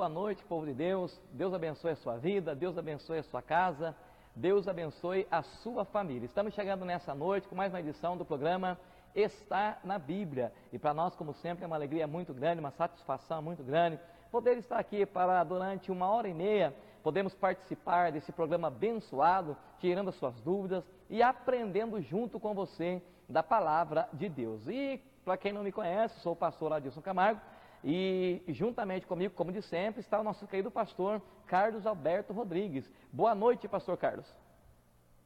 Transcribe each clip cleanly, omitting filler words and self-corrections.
boa noite, povo de Deus. Deus abençoe a sua vida, Deus abençoe a sua casa, Deus abençoe a sua família. Estamos chegando nessa noite com mais uma edição do programa Está na Bíblia. E para nós, como sempre, é uma alegria muito grande, uma satisfação muito grande poder estar aqui para, durante 1h30, podemos participar desse programa abençoado, tirando as suas dúvidas e aprendendo junto com você da Palavra de Deus. E, para quem não me conhece, sou o pastor Adilson Camargo. E juntamente comigo, como de sempre, está o nosso querido pastor Carlos Alberto Rodrigues. Boa noite, pastor Carlos.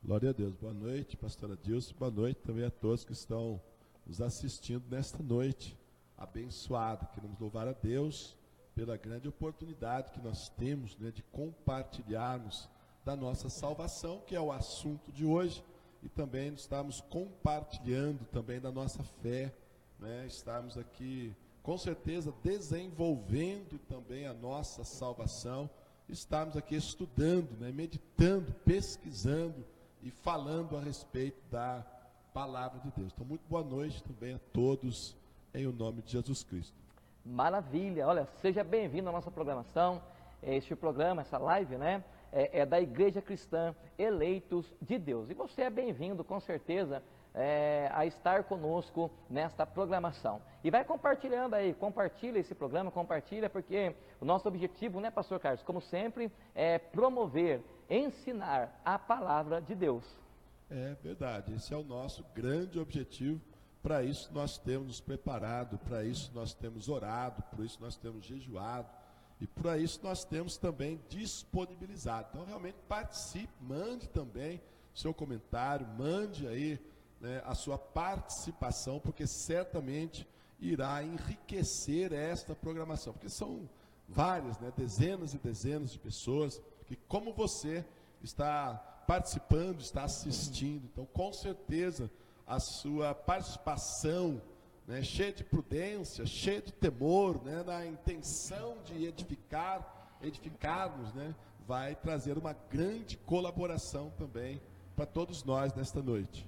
Glória a Deus. Boa noite, pastor Adilson. Boa noite também a todos que estão nos assistindo nesta noite abençoada. Queremos louvar a Deus pela grande oportunidade que nós temos, né, de compartilharmos da nossa salvação, que é o assunto de hoje, e também estamos compartilhando também da nossa fé, né, estamos aqui com certeza desenvolvendo também a nossa salvação, estamos aqui estudando, né, meditando, pesquisando e falando a respeito da palavra de Deus. Então, muito boa noite também a todos, em o nome de Jesus Cristo. Maravilha, olha, seja bem-vindo à nossa programação. Este programa, essa live, né, é da Igreja Cristã Eleitos de Deus. E você é bem-vindo, com certeza, a estar conosco nesta programação. E vai compartilhando aí, compartilha esse programa, compartilha, porque o nosso objetivo, né, pastor Carlos, como sempre, é promover, ensinar a palavra de Deus. É verdade, esse é o nosso grande objetivo. Para isso nós temos nos preparado, para isso nós temos orado, por isso nós temos jejuado, e para isso nós temos também disponibilizado. Então realmente participe, mande também seu comentário, mande aí, né, a sua participação, porque certamente irá enriquecer esta programação, porque são várias, né, dezenas e dezenas de pessoas que, como você, está participando, está assistindo. Então com certeza a sua participação, né, cheia de prudência, cheia de temor, né, na intenção de edificar-nos, né, vai trazer uma grande colaboração também para todos nós nesta noite.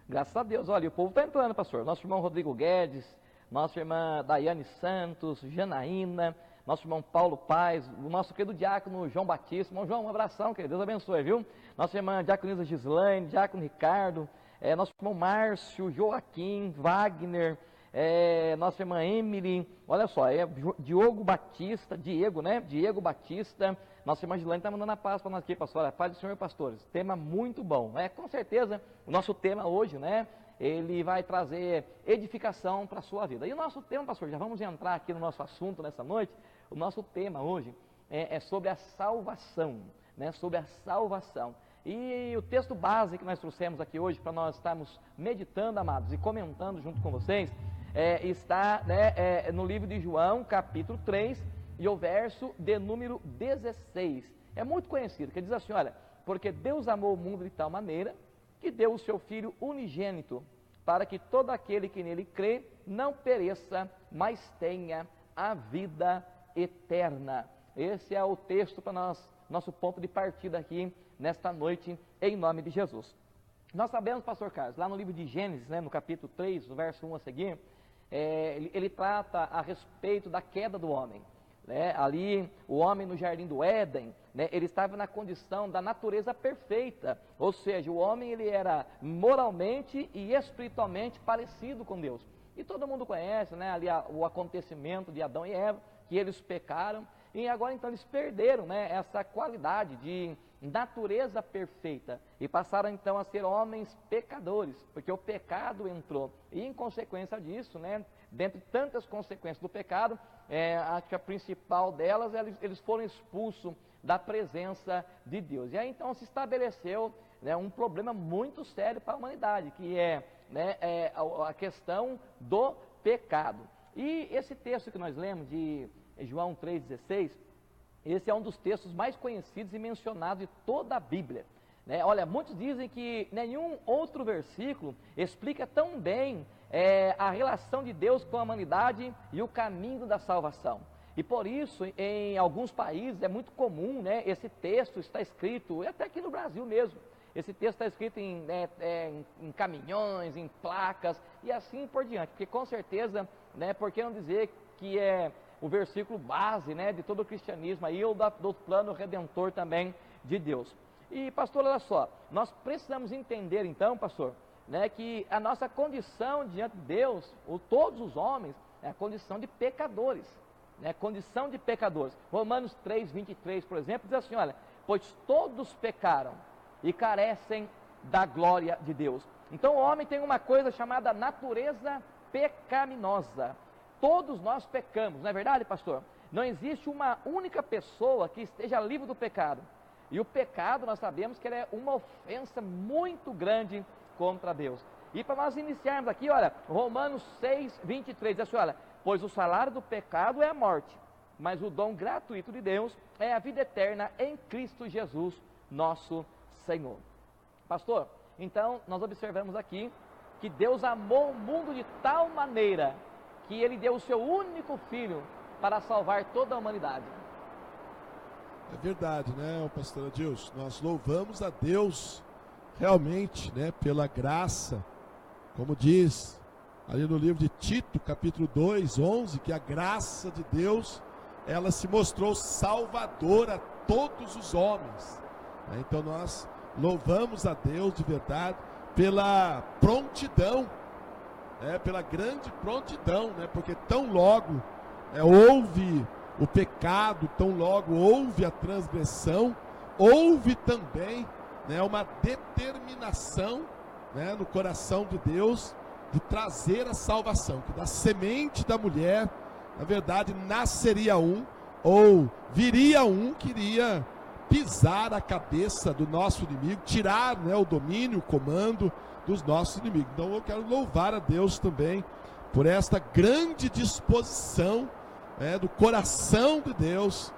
Graças a Deus. Olha, o povo está entrando, pastor. Nosso irmão Rodrigo Guedes, nossa irmã Daiane Santos, Janaína, nosso irmão Paulo Paz, o nosso querido diácono João Batista. Irmão João, um abração, querido, Deus abençoe, viu? Nossa irmã diaconisa Gislaine, diácono Ricardo, nosso irmão Márcio, Joaquim, Wagner, nossa irmã Emily, olha só, Diego Batista, nossa irmã Gislaine está mandando a paz para nós aqui, pastor, a paz do Senhor, pastores, tema muito bom, com certeza, o nosso tema hoje, né, ele vai trazer edificação para a sua vida. E o nosso tema, pastor, já vamos entrar aqui no nosso assunto nessa noite. O nosso tema hoje é sobre a salvação, né, sobre a salvação. E o texto base que nós trouxemos aqui hoje para nós estarmos meditando, amados, e comentando junto com vocês, está, né, no livro de João, capítulo 3, e o verso de número 16. É muito conhecido, que diz assim, olha, porque Deus amou o mundo de tal maneira que deu o seu Filho unigênito, para que todo aquele que nele crê não pereça, mas tenha a vida eterna. Esse é o texto para nós, nosso ponto de partida aqui nesta noite, em nome de Jesus. Nós sabemos, pastor Carlos, lá no livro de Gênesis, né, no capítulo 3, no verso 1 a seguir, ele trata a respeito da queda do homem. Né? Ali, o homem no jardim do Éden, né, ele estava na condição da natureza perfeita, ou seja, o homem ele era moralmente e espiritualmente parecido com Deus. E todo mundo conhece, né, ali o acontecimento de Adão e Eva, que eles pecaram, e agora então eles perderam, né, essa qualidade de natureza perfeita e passaram então a ser homens pecadores, porque o pecado entrou. E em consequência disso, né, dentre tantas consequências do pecado, acho que a principal delas, eles foram expulsos da presença de Deus. E aí então se estabeleceu, né, um problema muito sério para a humanidade, que né, a questão do pecado. E esse texto que nós lemos de João 3,16, esse é um dos textos mais conhecidos e mencionados de toda a Bíblia. Né? Olha, muitos dizem que nenhum outro versículo explica tão bem a relação de Deus com a humanidade e o caminho da salvação. E por isso, em alguns países é muito comum, né, esse texto está escrito, e até aqui no Brasil mesmo, esse texto está escrito em caminhões, em placas e assim por diante. Porque com certeza, né, por que não dizer que é o versículo base, né, de todo o cristianismo aí, ou do plano redentor também de Deus. E pastor, olha só, nós precisamos entender então, pastor, né, que a nossa condição diante de Deus, ou todos os homens, é a condição de pecadores, né, condição de pecadores. Romanos 3:23, por exemplo, diz assim, olha, pois todos pecaram e carecem da glória de Deus. Então o homem tem uma coisa chamada natureza pecaminosa. Todos nós pecamos, não é verdade, pastor? Não existe uma única pessoa que esteja livre do pecado. E o pecado, nós sabemos que ele é uma ofensa muito grande contra Deus. E para nós iniciarmos aqui, olha, Romanos 6:23, diz assim, olha, pois o salário do pecado é a morte, mas o dom gratuito de Deus é a vida eterna em Cristo Jesus, nosso Senhor. Pastor, então nós observamos aqui que Deus amou o mundo de tal maneira que Ele deu o seu único Filho para salvar toda a humanidade. É verdade, né, pastor Adilson? Nós louvamos a Deus realmente, né, pela graça, como diz ali no livro de Tito, capítulo 2:11, que a graça de Deus, ela se mostrou salvadora a todos os homens. Então nós louvamos a Deus de verdade pela prontidão, pela grande prontidão, porque tão logo houve o pecado, tão logo houve a transgressão, houve também uma determinação no coração de Deus de trazer a salvação, que da semente da mulher, na verdade, nasceria um, ou viria um que iria pisar a cabeça do nosso inimigo, tirar o domínio, o comando dos nossos inimigos. Então eu quero louvar a Deus também por esta grande disposição do coração de Deus,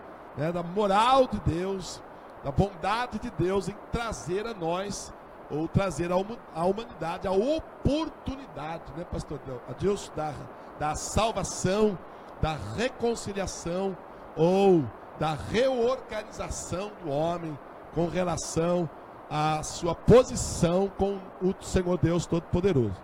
da moral de Deus, da bondade de Deus em trazer a nós, ou trazer à humanidade a oportunidade, pastor Adilson, da salvação, da reconciliação, ou da reorganização do homem com relação à sua posição com o Senhor Deus Todo-Poderoso.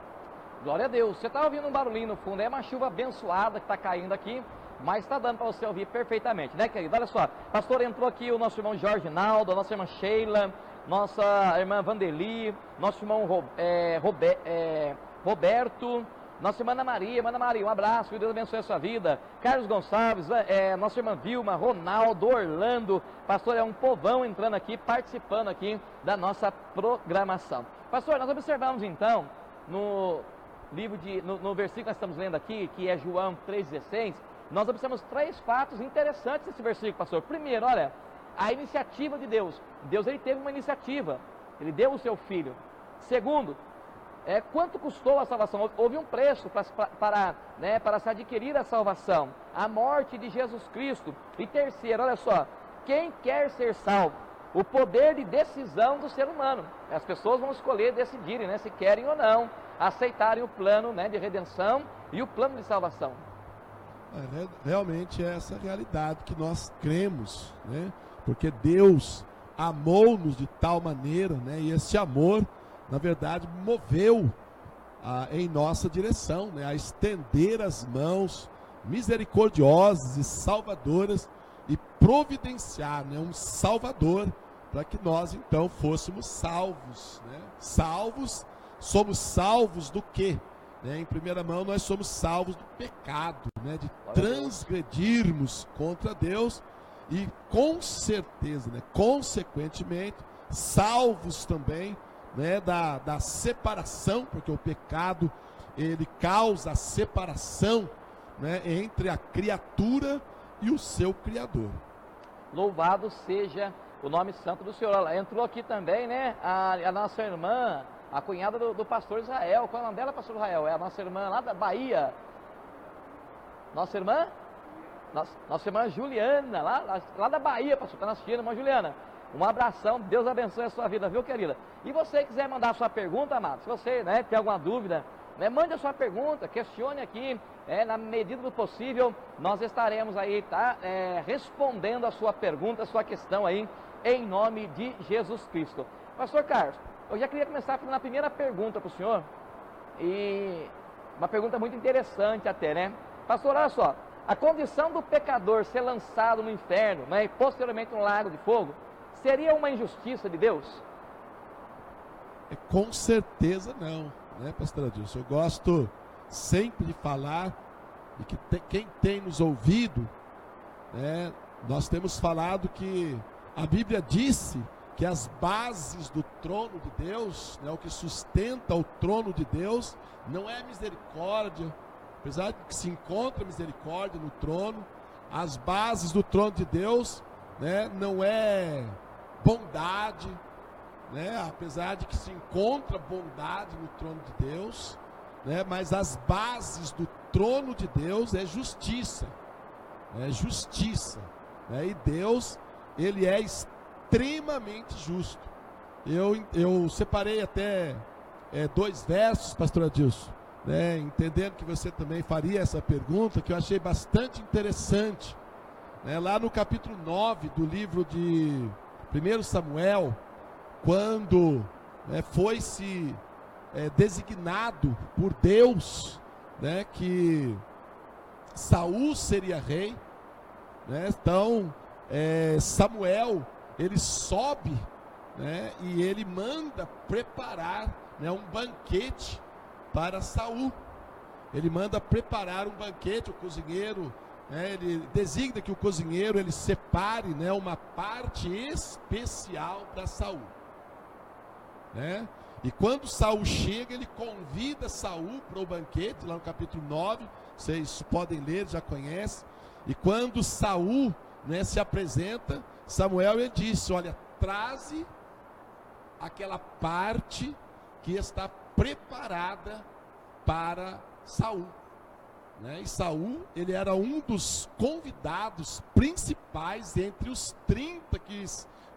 Glória a Deus. Você está ouvindo um barulhinho no fundo, é uma chuva abençoada que está caindo aqui, mas está dando para você ouvir perfeitamente, né, querido? Olha só, pastor, entrou aqui o nosso irmão Jorge Naldo, a nossa irmã Sheila, nossa irmã Vandeli, nosso irmão Roberto, nossa irmã Ana Maria, um abraço, que Deus abençoe a sua vida. Carlos Gonçalves, nossa irmã Vilma, Ronaldo, Orlando, pastor, é um povão entrando aqui, participando aqui da nossa programação. Pastor, nós observamos então, no versículo que nós estamos lendo aqui, que é João 3,16, nós observamos 3 fatos interessantes nesse versículo, pastor. Primeiro, olha, a iniciativa de Deus. Deus, ele teve uma iniciativa, ele deu o seu filho. Segundo, quanto custou a salvação? Houve um preço para se adquirir a salvação, a morte de Jesus Cristo. E terceiro, olha só, quem quer ser salvo? O poder de decisão do ser humano. As pessoas vão escolher, decidirem, se querem ou não aceitarem o plano de redenção e o plano de salvação. Realmente é essa realidade que nós cremos, porque Deus amou-nos de tal maneira, e esse amor, na verdade, moveu em nossa direção, a estender as mãos misericordiosas e salvadoras e providenciar um Salvador para que nós então fôssemos salvos. Salvos, somos salvos do quê? Em primeira mão, nós somos salvos do pecado, de transgredirmos contra Deus e com certeza, consequentemente, salvos também da separação, porque o pecado ele causa a separação entre a criatura e o seu Criador. Louvado seja o nome santo do Senhor. Ela entrou aqui também, a nossa irmã, a cunhada do pastor Israel. Qual é o nome dela, pastor Israel? É a nossa irmã lá da Bahia. Nossa irmã? Nossa irmã Juliana, lá da Bahia, pastor, está assistindo, irmã Juliana. Um abração, Deus abençoe a sua vida, viu, querida? E você quiser mandar a sua pergunta, amado, se você tem alguma dúvida, mande a sua pergunta, questione aqui, na medida do possível, nós estaremos aí, respondendo a sua pergunta, a sua questão aí, em nome de Jesus Cristo. Pastor Carlos, eu já queria começar fazendo a primeira pergunta para o senhor, e uma pergunta muito interessante até, Pastor, olha só, a condição do pecador ser lançado no inferno, né, e posteriormente no lago de fogo, seria uma injustiça de Deus? Com certeza não, né, pastor Adilson? Eu gosto sempre de falar, e que quem tem nos ouvido, né, nós temos falado que a Bíblia disse que as bases do trono de Deus, né, o que sustenta o trono de Deus, não é a misericórdia, apesar de que se encontra misericórdia no trono, as bases do trono de Deus, né, não é bondade, né, apesar de que se encontra bondade no trono de Deus, né, mas as bases do trono de Deus é justiça, né, e Deus, ele é extremamente justo. Eu separei até 2 versos, pastor Adilson, né, entendendo que você também faria essa pergunta, que eu achei bastante interessante, né, lá no capítulo 9 do livro de 1 Samuel, quando foi-se designado por Deus, né, que Saul seria rei, né, então Samuel, ele sobe, né, e ele manda preparar, né, um banquete para Saul. Ele manda preparar um banquete, o cozinheiro, né, ele designa que o cozinheiro ele separe, né, uma parte especial para Saul, né? E quando Saul chega, ele convida Saul para o banquete, lá no capítulo 9, vocês podem ler, já conhecem. E quando Saul, né, se apresenta, Samuel, ele disse: olha, traze aquela parte que está preparada para Saul, né? E Saul, ele era um dos convidados principais entre os 30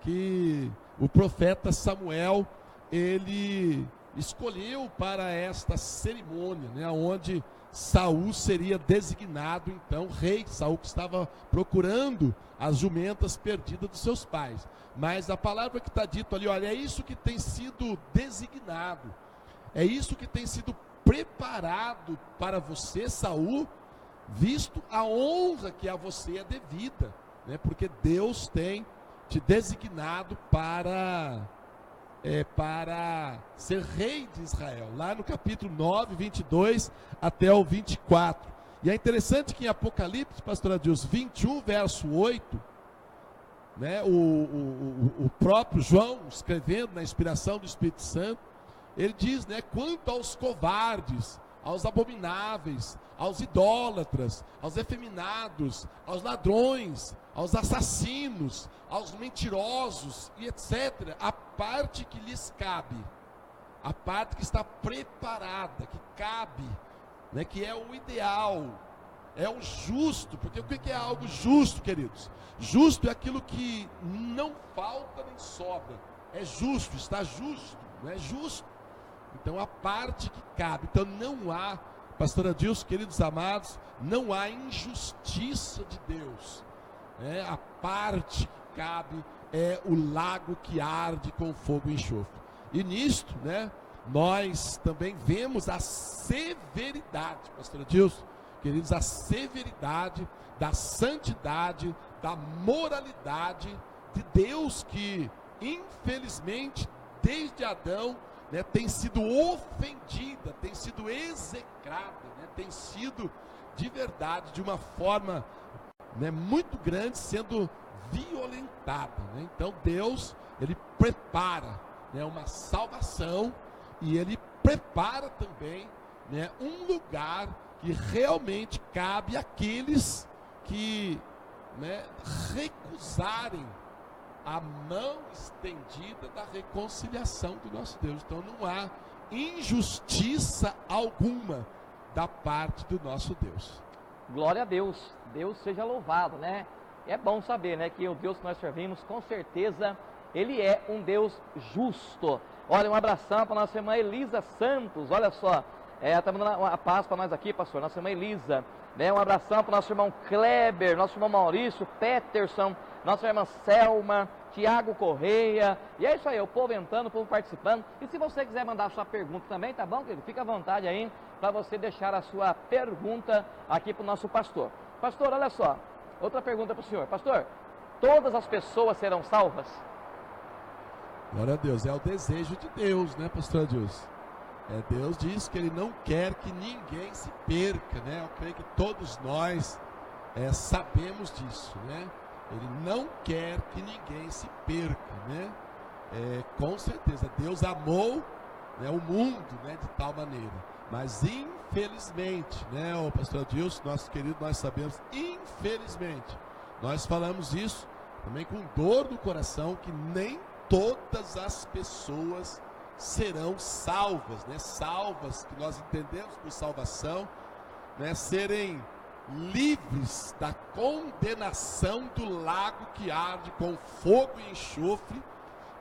que o profeta Samuel ele escolheu para esta cerimônia, né, onde Saul seria designado então rei. Saul que estava procurando as jumentas perdidas dos seus pais. Mas a palavra que está dito ali, olha, é isso que tem sido designado, é isso que tem sido preparado para você, Saul, visto a honra que a você é devida, né, porque Deus tem te designado para ser rei de Israel, lá no capítulo 9, 22 até o 24. E é interessante que em Apocalipse, pastor Adilson, 21, verso 8, né, o próprio João, escrevendo na inspiração do Espírito Santo, ele diz, né, quanto aos covardes, aos abomináveis, aos idólatras, aos efeminados, aos ladrões, aos assassinos, aos mentirosos e etc. A parte que lhes cabe, a parte que está preparada, que cabe, né, que é o ideal, é o justo. Porque o que é algo justo, queridos? Justo é aquilo que não falta nem sobra, é justo, está justo, não é justo. Então a parte que cabe, então não há, pastor Adilson, queridos amados, não há injustiça de Deus, né? A parte que cabe é o lago que arde com fogo e enxofre. E nisto, né, nós também vemos a severidade, pastor Adilson, queridos, a severidade da santidade, da moralidade de Deus, que infelizmente desde Adão, né, tem sido ofendida, tem sido execrada, né, tem sido de verdade, de uma forma, né, muito grande, sendo violentada, né? Então Deus, ele prepara, né, uma salvação, e ele prepara também, né, um lugar que realmente cabe àqueles que, né, recusarem a mão estendida da reconciliação do nosso Deus. Então não há injustiça alguma da parte do nosso Deus. Glória a Deus, Deus seja louvado, né? É bom saber, né, que o Deus que nós servimos, com certeza, Ele é um Deus justo. Olha, um abração para nossa irmã Elisa Santos, olha só, está mandando uma paz para nós aqui, pastor, nossa irmã Elisa, né? Um abração para o nosso irmão Kleber, nosso irmão Maurício, Peterson, nossa irmã Selma, Tiago Correia, e é isso aí, o povo entrando, o povo participando. E se você quiser mandar a sua pergunta também, tá bom, querido? Fica à vontade aí para você deixar a sua pergunta aqui para o nosso pastor. Pastor, olha só, outra pergunta para o senhor. Pastor, todas as pessoas serão salvas? Glória a Deus, é o desejo de Deus, né, pastor Adilson? Deus diz que Ele não quer que ninguém se perca, né? Eu creio que todos nós sabemos disso, né? Ele não quer que ninguém se perca, né? Com certeza, Deus amou, né, o mundo, né, de tal maneira, mas infelizmente, né, o pastor Adilson, nosso querido, nós sabemos, infelizmente, nós falamos isso também com dor no coração, que nem todas as pessoas serão salvas, né? Salvas, que nós entendemos por salvação, né? Serem livres da condenação do lago que arde com fogo e enxofre,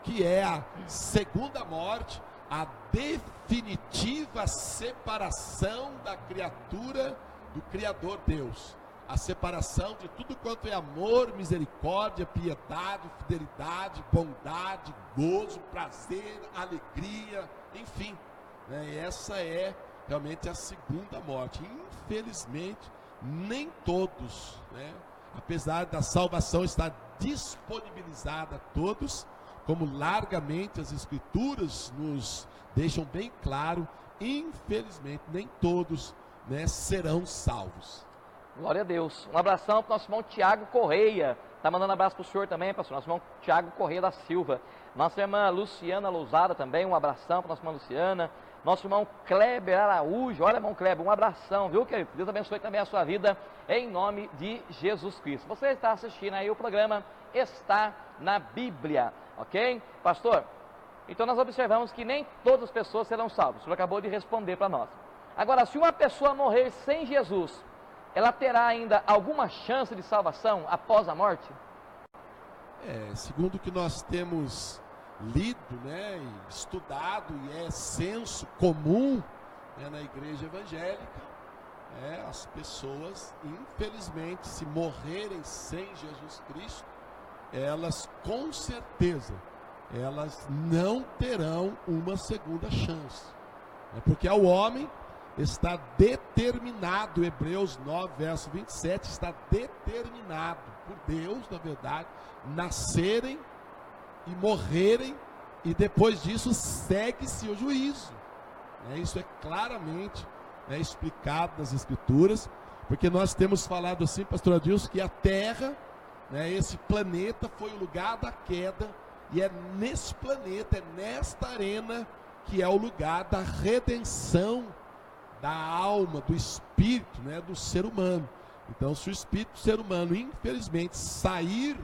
que é a segunda morte, a definitiva separação da criatura do Criador Deus, a separação de tudo quanto é amor, misericórdia, piedade, fidelidade, bondade, gozo, prazer, alegria, enfim, né? Essa é realmente a segunda morte. Infelizmente, nem todos, né? Apesar da salvação estar disponibilizada a todos, como largamente as Escrituras nos deixam bem claro, infelizmente nem todos, né, serão salvos. Glória a Deus. Um abração para o nosso irmão Tiago Correia. Está mandando um abraço para o senhor também, pastor. Nosso irmão Tiago Correia da Silva. Nossa irmã Luciana Lousada também, um abração para nossa irmã Luciana. Nosso irmão Kleber Araújo. Olha, irmão Kleber, um abração, viu, querido? Deus abençoe também a sua vida, em nome de Jesus Cristo. Você está assistindo aí o programa Está na Bíblia, ok? Pastor, então nós observamos que nem todas as pessoas serão salvas. O senhor acabou de responder para nós. Agora, se uma pessoa morrer sem Jesus, ela terá ainda alguma chance de salvação após a morte? Segundo o que nós temos lido, né, e estudado, e é senso comum, né, na igreja evangélica, as pessoas, infelizmente, se morrerem sem Jesus Cristo, elas com certeza, elas não terão uma segunda chance, porque ao homem está determinado, Hebreus 9, verso 27, está determinado por Deus, na verdade, nascerem e morrerem, e depois disso segue-se o juízo. Isso é claramente explicado nas Escrituras, porque nós temos falado assim, pastor Adilson, que a Terra, esse planeta foi o lugar da queda, e é nesse planeta, é nesta arena, que é o lugar da redenção da alma, do espírito, do ser humano. Então, se o espírito do ser humano, infelizmente, sair,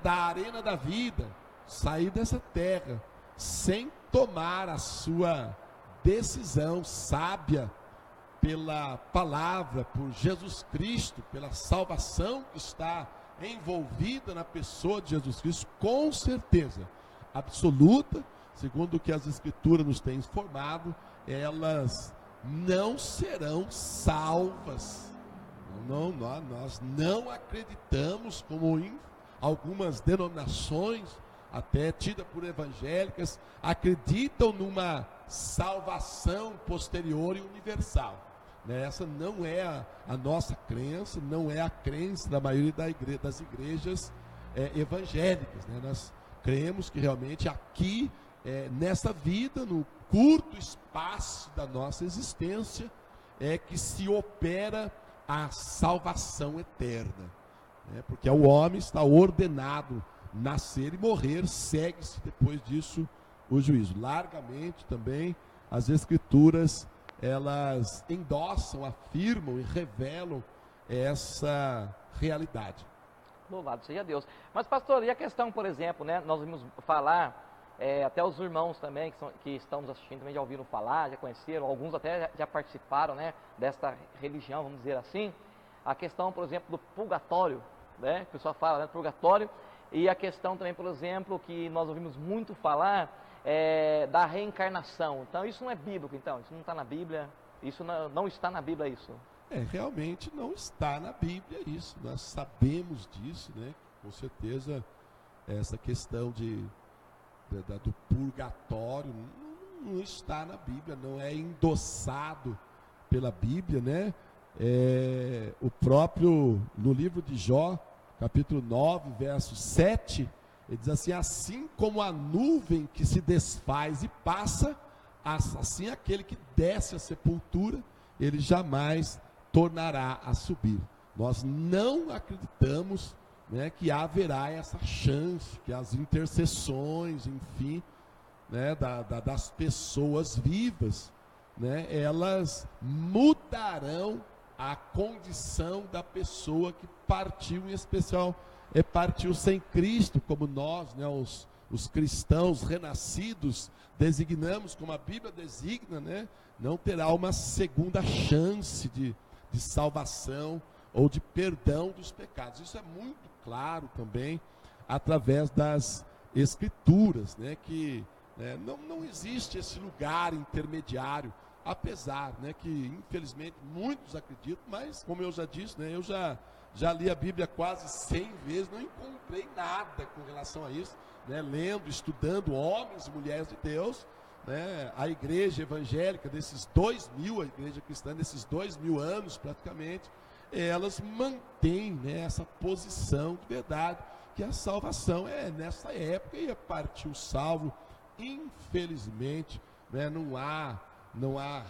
da arena da vida, sair dessa terra, sem tomar a sua decisão sábia pela palavra, por Jesus Cristo, pela salvação que está envolvida na pessoa de Jesus Cristo, com certeza absoluta, segundo o que as Escrituras nos têm informado, elas não serão salvas. Nós não acreditamos, como em algumas denominações, até tidas por evangélicas, acreditam numa salvação posterior e universal. Essa não é a nossa crença, não é a crença da maioria das igrejas evangélicas. Nós cremos que realmente aqui, nessa vida, no curto espaço da nossa existência, é que se opera a salvação eterna, porque o homem está ordenado nascer e morrer, segue-se depois disso o juízo. Largamente também as Escrituras, elas endossam, afirmam e revelam essa realidade. Louvado seja Deus. Mas, pastor, e a questão, por exemplo, nós vimos falar, até os irmãos também que estão nos assistindo também já ouviram falar, já conheceram, alguns até já participaram, desta religião, vamos dizer assim, a questão, por exemplo, do purgatório, que o pessoal fala, do purgatório, e a questão também, por exemplo, que nós ouvimos muito falar, da reencarnação. Então, isso não é bíblico, então, isso não está na Bíblia, isso não está na Bíblia, isso? Realmente não está na Bíblia isso, nós sabemos disso, com certeza, essa questão do purgatório não está na Bíblia, não é endossado pela Bíblia, o próprio, no livro de Jó, capítulo 9, verso 7, ele diz assim: assim como a nuvem que se desfaz e passa, assim aquele que desce à sepultura, ele jamais tornará a subir. Nós não acreditamos, né, que haverá essa chance, que as intercessões, enfim, né, das pessoas vivas, né, elas mudarão a condição da pessoa que partiu, em especial, partiu sem Cristo, como nós, né, os cristãos renascidos, designamos, como a Bíblia designa, né, não terá uma segunda chance de salvação ou de perdão dos pecados. Isso é muito claro também através das Escrituras, né, que não existe esse lugar intermediário, apesar, né, que infelizmente muitos acreditam, mas como eu já disse, né, eu já li a Bíblia quase 100 vezes, não encontrei nada com relação a isso, né, lendo, estudando homens e mulheres de Deus, né, a igreja evangélica desses 2000, a igreja cristã desses 2000 anos praticamente, elas mantêm, né, essa posição de verdade, que a salvação é nessa época e a partir o salvo. Infelizmente, né, não há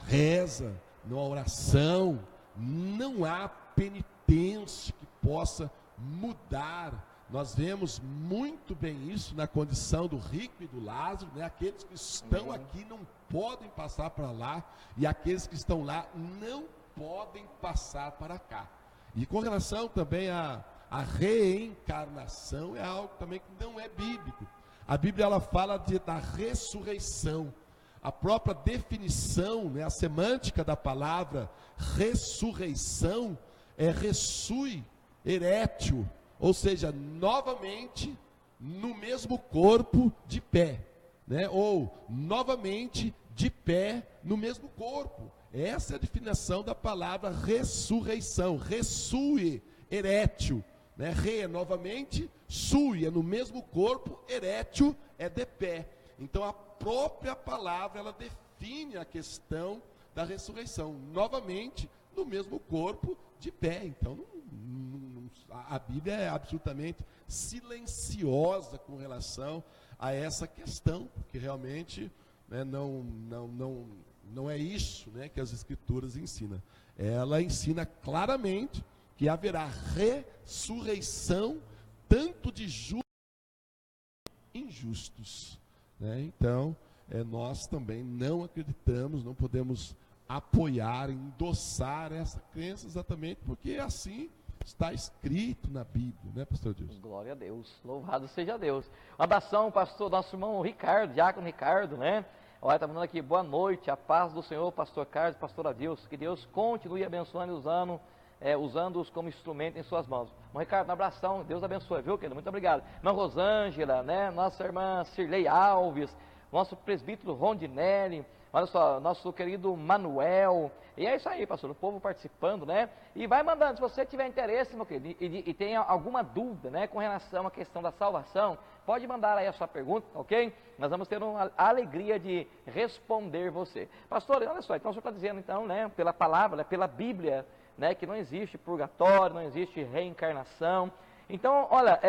reza, não há oração, não há penitência que possa mudar. Nós vemos muito bem isso na condição do rico e do Lázaro, né? Aqueles que estão aqui não podem passar para lá, e aqueles que estão lá não podem passar para cá. E com relação também à reencarnação, é algo também que não é bíblico. A Bíblia ela fala da ressurreição. A própria definição, né, a semântica da palavra ressurreição é ressui erétil, ou seja, novamente no mesmo corpo de pé, né, ou novamente de pé no mesmo corpo. Essa é a definição da palavra ressurreição. Ressui erétil, né, re é novamente, sui é no mesmo corpo, erétil é de pé. Então a própria palavra ela define a questão da ressurreição, novamente no mesmo corpo de pé. Então a Bíblia é absolutamente silenciosa com relação a essa questão, porque realmente, né, não é isso, né, que as Escrituras ensinam. Ela ensina claramente que haverá ressurreição tanto de justos e injustos, né? Então, nós também não acreditamos, não podemos apoiar, endossar essa crença, exatamente porque assim está escrito na Bíblia, né, pastor Deus? Glória a Deus, louvado seja Deus. Um abração, pastor, nosso irmão Ricardo, diácono Ricardo, né? Olha, está mandando aqui, boa noite, a paz do Senhor, pastor Carlos, pastor Adilson, que Deus continue abençoando e usando-os como instrumento em suas mãos. Irmão Ricardo, um abração, Deus abençoe, viu, querido? Muito obrigado. Irmã Rosângela, né? Nossa irmã Cirlei Alves, nosso presbítero Rondinelli, olha só, nosso querido Manuel. E é isso aí, pastor, o povo participando, né? E vai mandando, se você tiver interesse, meu querido, e tem alguma dúvida, né, com relação à questão da salvação, pode mandar aí a sua pergunta, ok? Nós vamos ter uma alegria de responder você. Pastor, olha só, então o senhor está dizendo, então, né, pela palavra, pela Bíblia, né, que não existe purgatório, não existe reencarnação. Então, olha,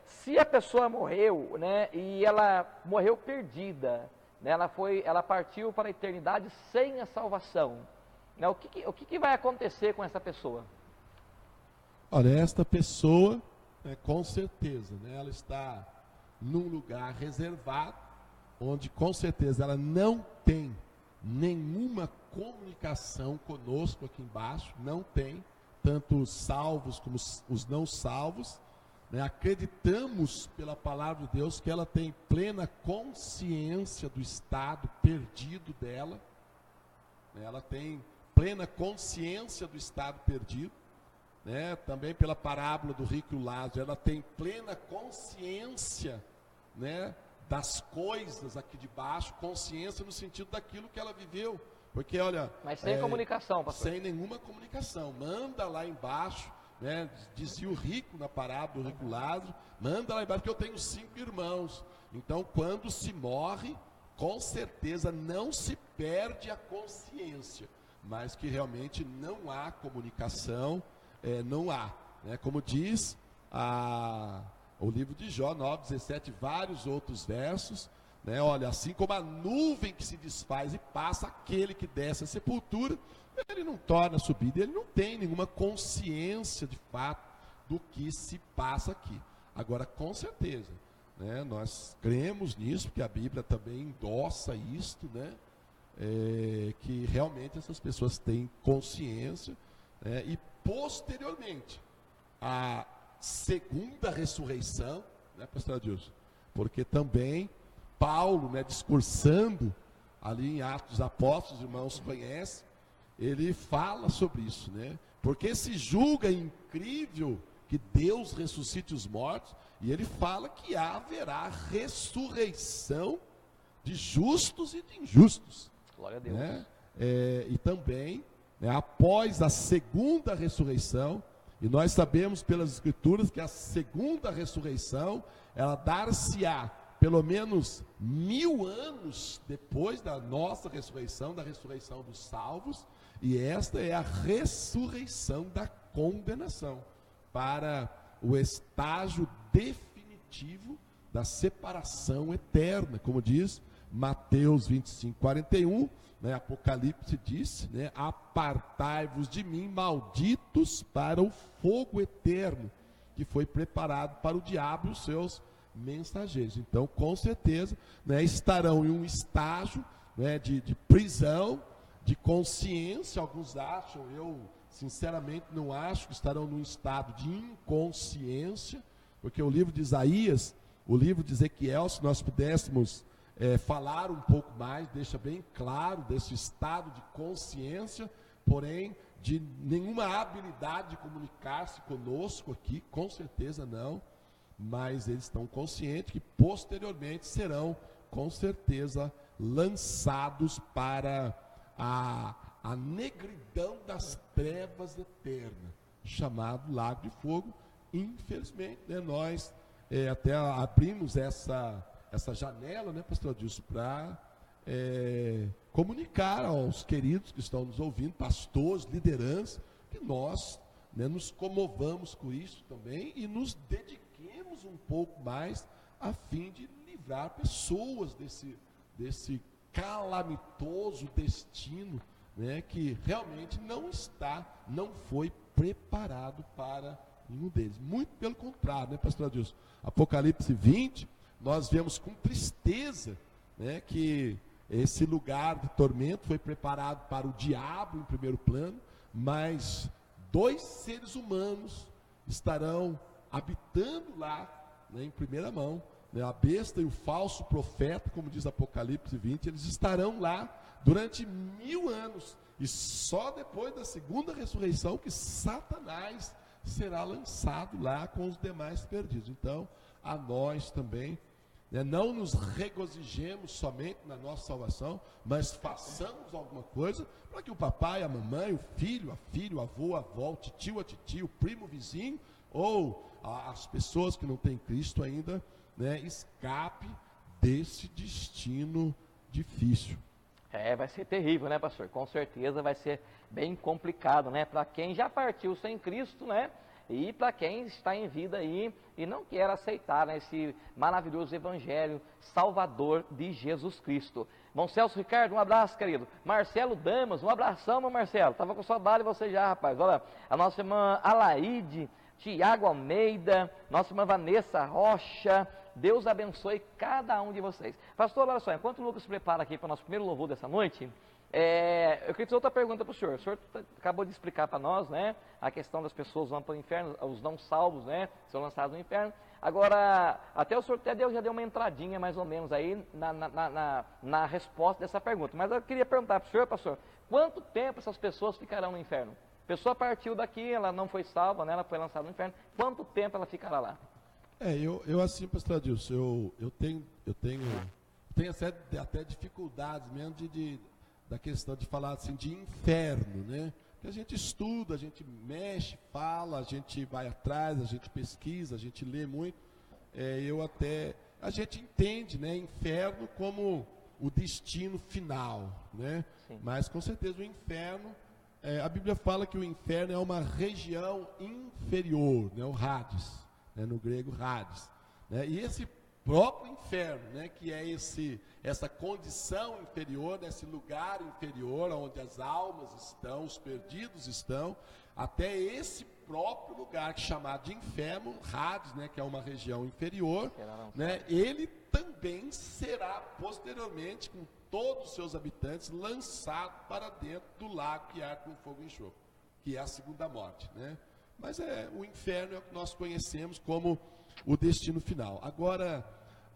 se a pessoa morreu, né, e ela morreu perdida, né, ela partiu para a eternidade sem a salvação, né, o que vai acontecer com essa pessoa? Olha, esta pessoa, com certeza, né, ela está num lugar reservado, onde com certeza ela não tem nenhuma comunicação conosco aqui embaixo, não tem, tanto os salvos como os não salvos, né? Acreditamos pela palavra de Deus que ela tem plena consciência do estado perdido dela, né? Ela tem plena consciência do estado perdido, né? Também pela parábola do rico e o Lázaro, ela tem plena consciência, né, das coisas aqui de baixo, consciência no sentido daquilo que ela viveu, porque olha... Mas sem comunicação, pastor. Sem nenhuma comunicação, manda lá embaixo, né, dizia o rico na parábola do rico e Lázaro, manda lá embaixo, porque eu tenho 5 irmãos, então quando se morre, com certeza não se perde a consciência, mas que realmente não há comunicação, não há. Né? Como diz o livro de Jó 9:17, vários outros versos, né? Olha, assim como a nuvem que se desfaz e passa, aquele que desce à sepultura, ele não torna a subida, ele não tem nenhuma consciência de fato do que se passa aqui. Agora, com certeza, né, nós cremos nisso, porque a Bíblia também endossa isto, né, que realmente essas pessoas têm consciência, né, e posteriormente a segunda ressurreição, né, pastor Adilson? Porque também Paulo, né, discursando ali em Atos dos Apóstolos, os irmãos conhecem, ele fala sobre isso, né? Porque se julga incrível que Deus ressuscite os mortos, e ele fala que haverá ressurreição de justos e de injustos. Glória a Deus. Né? E também, né, após a segunda ressurreição, e nós sabemos pelas Escrituras que a segunda ressurreição, ela dar-se-á pelo menos 1000 anos depois da nossa ressurreição, da ressurreição dos salvos, e esta é a ressurreição da condenação, para o estágio definitivo da separação eterna, como diz Mateus 25:41, né, Apocalipse diz, né, apartai-vos de mim, malditos, para o fogo eterno, que foi preparado para o diabo e os seus mensageiros. Então, com certeza, né, estarão em um estágio, né, de prisão, de consciência. Alguns acham, eu sinceramente não acho que estarão num estado de inconsciência, porque o livro de Isaías, o livro de Ezequiel, se nós pudéssemos falar um pouco mais, deixa bem claro desse estado de consciência, porém de nenhuma habilidade de comunicar-se conosco aqui, com certeza não, mas eles estão conscientes que posteriormente serão, com certeza, lançados para a negridão das trevas eternas, chamado Lago de Fogo. Infelizmente, né, nós até abrimos essa janela, né, pastor Adilson, para comunicar aos queridos que estão nos ouvindo, pastores, lideranças, que nós, né, nos comovamos com isso também e nos dediquemos um pouco mais a fim de livrar pessoas desse calamitoso destino, né, que realmente não foi preparado para nenhum deles. Muito pelo contrário, né, pastor Adilson? Apocalipse 20, nós vemos com tristeza, né, que esse lugar de tormento foi preparado para o diabo em primeiro plano, mas 2 seres humanos estarão habitando lá, né, em primeira mão, né, a besta e o falso profeta, como diz Apocalipse 20, eles estarão lá durante 1000 anos, e só depois da segunda ressurreição que Satanás será lançado lá com os demais perdidos. Então, a nós também, né, não nos regozijemos somente na nossa salvação, mas façamos alguma coisa para que o papai, a mamãe, o filho, a filha, o avô, a avó, o titio, a titia, o primo, o vizinho, ou as pessoas que não têm Cristo ainda, né, escape desse destino difícil. Vai ser terrível, né, pastor? Com certeza vai ser bem complicado, né? Para quem já partiu sem Cristo, né? E para quem está em vida aí e não quer aceitar, né, esse maravilhoso evangelho salvador de Jesus Cristo. Irmão Celso Ricardo, um abraço, querido. Marcelo Damas, um abração, meu Marcelo. Estava com saudade de você já, rapaz. Olha, a nossa irmã Alaide, Tiago Almeida, nossa irmã Vanessa Rocha. Deus abençoe cada um de vocês. Pastor, olha só, enquanto o Lucas se prepara aqui para o nosso primeiro louvor dessa noite, eu queria fazer outra pergunta para o senhor. O senhor acabou de explicar para nós, né, a questão das pessoas vão para o inferno, os não salvos, né, são lançados no inferno. Agora, até o senhor já deu uma entradinha mais ou menos aí na resposta dessa pergunta. Mas eu queria perguntar para o senhor, pastor, quanto tempo essas pessoas ficarão no inferno? A pessoa partiu daqui, ela não foi salva, né, ela foi lançada no inferno. Quanto tempo ela ficará lá? Eu assim, pastor Adilson, eu tenho até dificuldades mesmo da questão de falar assim de inferno, né? Porque a gente estuda, a gente mexe, fala, a gente vai atrás, a gente pesquisa, a gente lê muito. A gente entende, né, inferno como o destino final, né? Sim. Mas com certeza o inferno, a Bíblia fala que o inferno é uma região inferior, né? O Hades, né? No grego Hades, né? E esse próprio inferno, né? Que é essa condição inferior, esse lugar inferior onde as almas estão, os perdidos estão, até esse próprio lugar que é chamado de inferno, Hades, né? Que é uma região inferior, né? Ele também será posteriormente, com todos os seus habitantes, lançado para dentro do lago que arde com fogo e enxofre, que é a segunda morte, né? Mas o inferno é o que nós conhecemos como o destino final. Agora,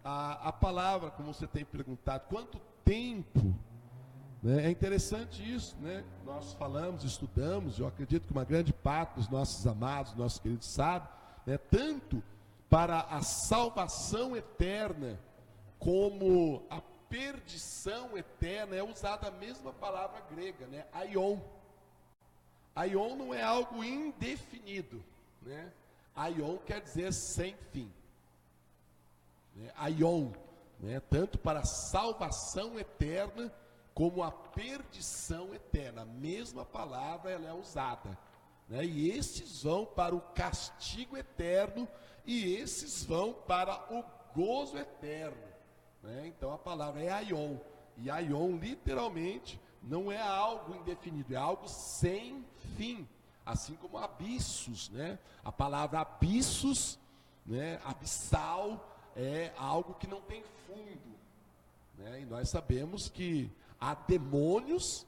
a palavra, como você tem perguntado, quanto tempo, né? É interessante isso, né? Nós falamos, estudamos, eu acredito que uma grande parte dos nossos amados, nossos queridos sabe, né? Tanto para a salvação eterna, como a perdição eterna, é usada a mesma palavra grega, né? Aion. Aion não é algo indefinido, né? Aion quer dizer sem fim, né? Aion, né? Tanto para a salvação eterna, como a perdição eterna, a mesma palavra ela é usada, né? E esses vão para o castigo eterno, e esses vão para o gozo eterno, né? Então a palavra é aion, e aion literalmente não é algo indefinido, é algo sem fim, assim como abissos, né? A palavra abissos, né? Abissal é algo que não tem fundo, né? E nós sabemos que há demônios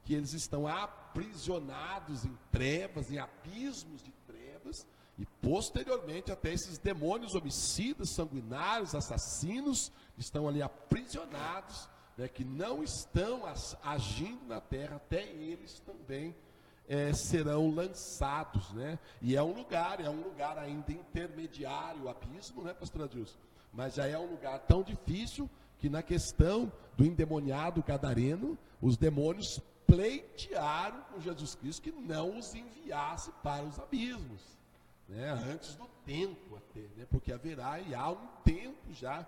que eles estão aprisionados em trevas, em abismos de trevas, e posteriormente até esses demônios homicidas, sanguinários, assassinos, estão ali aprisionados, né, que não estão agindo na terra, até eles também serão lançados, né? E é um lugar ainda intermediário, o abismo, né, pastor Adilson? Mas já é um lugar tão difícil que na questão do endemoniado gadareno, os demônios pleitearam com Jesus Cristo que não os enviasse para os abismos, né? Antes do tempo até, né? Porque haverá e há um tempo já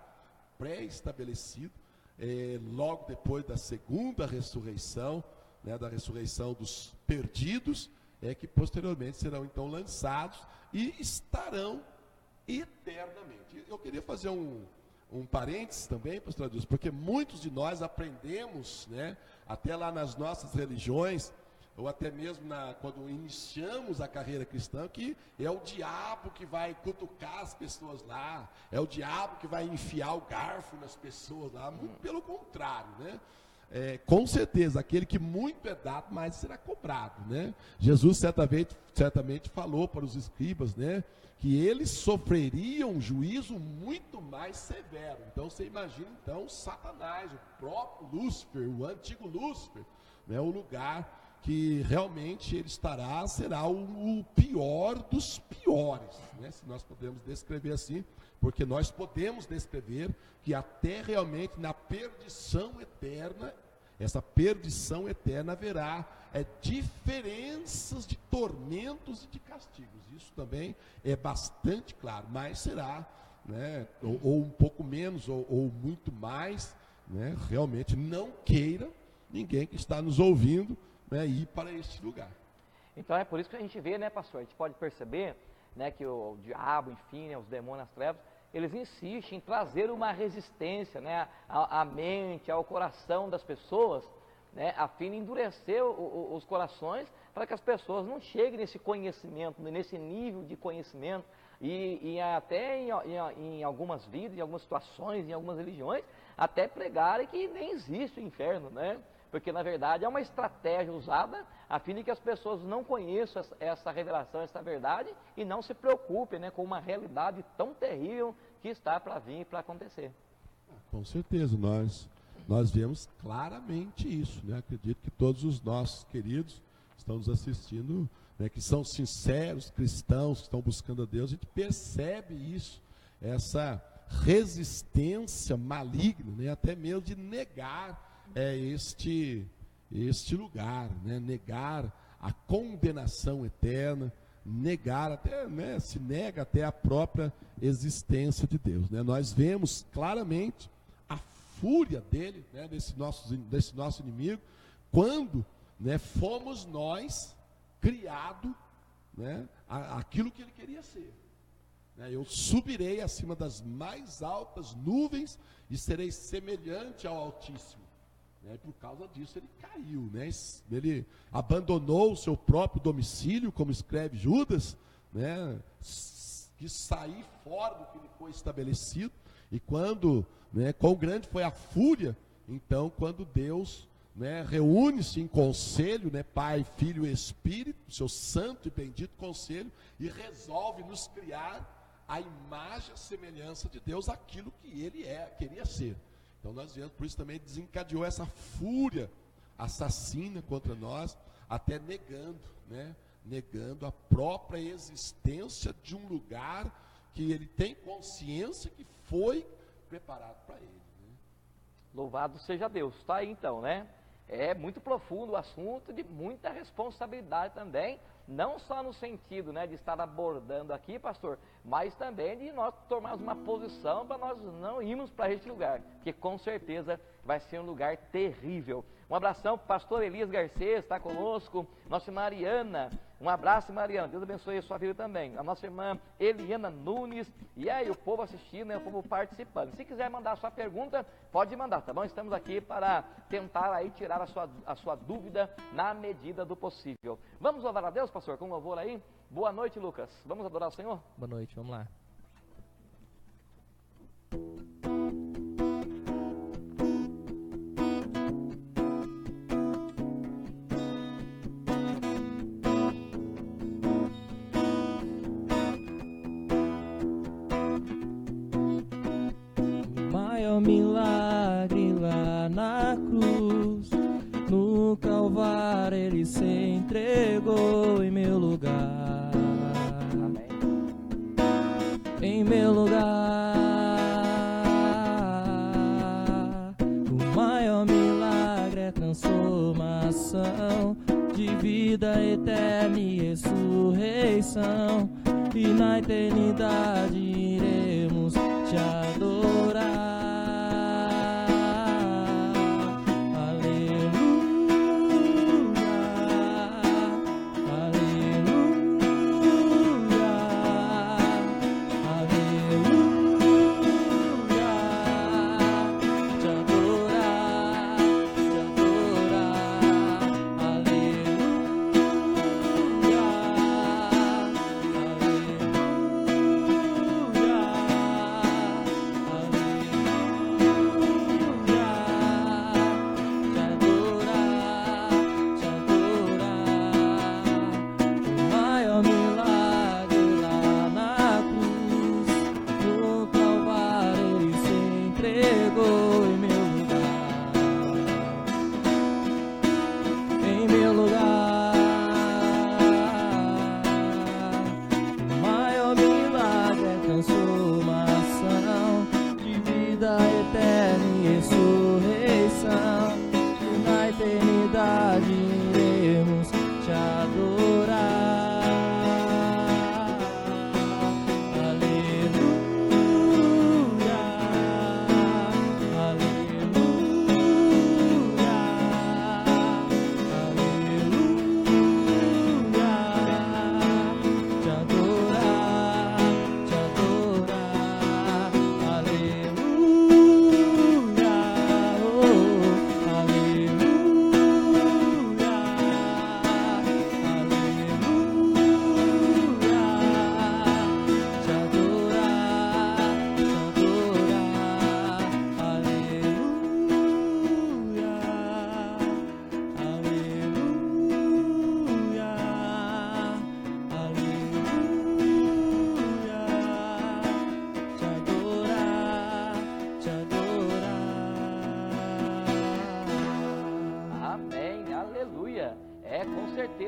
pré-estabelecido, logo depois da segunda ressurreição, né? Da ressurreição dos perdidos, que posteriormente serão então lançados e estarão eternamente. Eu queria fazer um parênteses também, pastor Adilson, porque muitos de nós aprendemos, né, até lá nas nossas religiões, ou até mesmo quando iniciamos a carreira cristã, que é o diabo que vai cutucar as pessoas lá, é o diabo que vai enfiar o garfo nas pessoas lá, muito pelo contrário, né? Com certeza, aquele que muito é dado, mais será cobrado, né? Jesus certamente falou para os escribas, né, que eles sofreriam um juízo muito mais severo. Então você imagina então Satanás, o próprio Lúcifer, o antigo Lúcifer, né, o lugar que realmente ele será o pior dos piores, né, se nós podemos descrever assim, porque nós podemos descrever que até realmente na perdição eterna, essa perdição eterna haverá diferenças de tormentos e de castigos. Isso também é bastante claro, mas será, né, ou um pouco menos, ou muito mais, né, realmente não queira ninguém que está nos ouvindo, né, ir para este lugar. Então é por isso que a gente vê, né, pastor, a gente pode perceber, né, que o diabo, enfim, né, os demônios, as trevas, eles insistem em trazer uma resistência, né, à mente, ao coração das pessoas, né, a fim de endurecer os corações, para que as pessoas não cheguem nesse conhecimento, nesse nível de conhecimento, e até em algumas vidas, em algumas situações, em algumas religiões, até pregarem que nem existe o inferno, né? Porque na verdade é uma estratégia usada a fim de que as pessoas não conheçam essa revelação, essa verdade, e não se preocupem, né, com uma realidade tão terrível que está para vir e para acontecer. Com certeza, nós vemos claramente isso, né? Acredito que todos os nossos queridos que estão nos assistindo, né, que são sinceros cristãos, que estão buscando a Deus, a gente percebe isso, essa resistência maligna, né, até mesmo de negar este lugar, né? Negar a condenação eterna, negar até, né, se nega até a própria existência de Deus, né? Nós vemos claramente a fúria dele, né, desse nosso inimigo, quando, né, fomos nós criado, né, aquilo que ele queria ser. Eu subirei acima das mais altas nuvens e serei semelhante ao Altíssimo. E por causa disso ele caiu, né? Ele abandonou o seu próprio domicílio, como escreve Judas, né? Quis sair fora do que lhe foi estabelecido. E quando, né, quão grande foi a fúria, então quando Deus, né, reúne-se em conselho, né, Pai, Filho e Espírito, seu santo e bendito conselho, e resolve nos criar a imagem, a semelhança de Deus, aquilo que ele queria ser. Então nós vemos, por isso também desencadeou essa fúria assassina contra nós, até negando a própria existência de um lugar que ele tem consciência que foi preparado para ele. Né? Louvado seja Deus. Está aí então, né? É muito profundo o assunto, de muita responsabilidade também, não só no sentido, né, de estar abordando aqui, pastor, mas também de nós tomarmos uma posição para nós não irmos para este lugar, porque com certeza vai ser um lugar terrível. Um abração para o pastor Elias Garcês, está conosco, nossa irmã Mariana, um abraço, Mariana, Deus abençoe a sua vida também, a nossa irmã Eliana Nunes, e aí o povo assistindo, né, o povo participando. Se quiser mandar a sua pergunta, pode mandar, tá bom? Estamos aqui para tentar aí tirar a sua dúvida na medida do possível. Vamos louvar a Deus, pastor, com louvor aí? Boa noite, Lucas, vamos adorar o Senhor? Boa noite, vamos lá. Milagre lá na cruz, no Calvário ele se entregou em meu lugar. Amém. Em meu lugar, o maior milagre é transformação de vida eterna e ressurreição, e na eternidade iremos te adorar.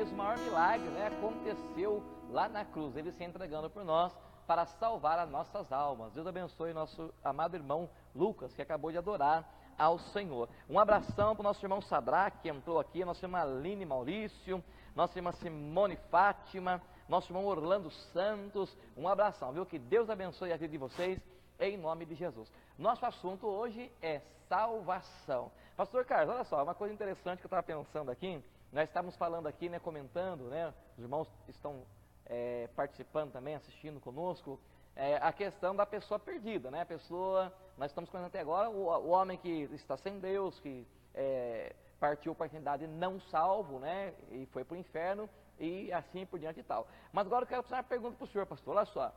O maior milagre, né, aconteceu lá na cruz, ele se entregando por nós para salvar as nossas almas. Deus abençoe nosso amado irmão Lucas, que acabou de adorar ao Senhor. Um abração para o nosso irmão Sadraque, que entrou aqui, nossa irmã Aline Maurício, nossa irmã Simone Fátima, nosso irmão Orlando Santos. Um abração, viu? Que Deus abençoe a vida de vocês em nome de Jesus. Nosso assunto hoje é salvação. Pastor Carlos, olha só, uma coisa interessante que eu estava pensando aqui, nós estávamos falando aqui, né, comentando, né, os irmãos estão participando também, assistindo conosco, a questão da pessoa perdida, né, a pessoa, nós estamos comentando até agora, o homem que está sem Deus, que partiu para a eternidade não salvo, né, e foi para o inferno, e assim por diante e tal. Mas agora eu quero fazer uma pergunta para o senhor, pastor, olha só,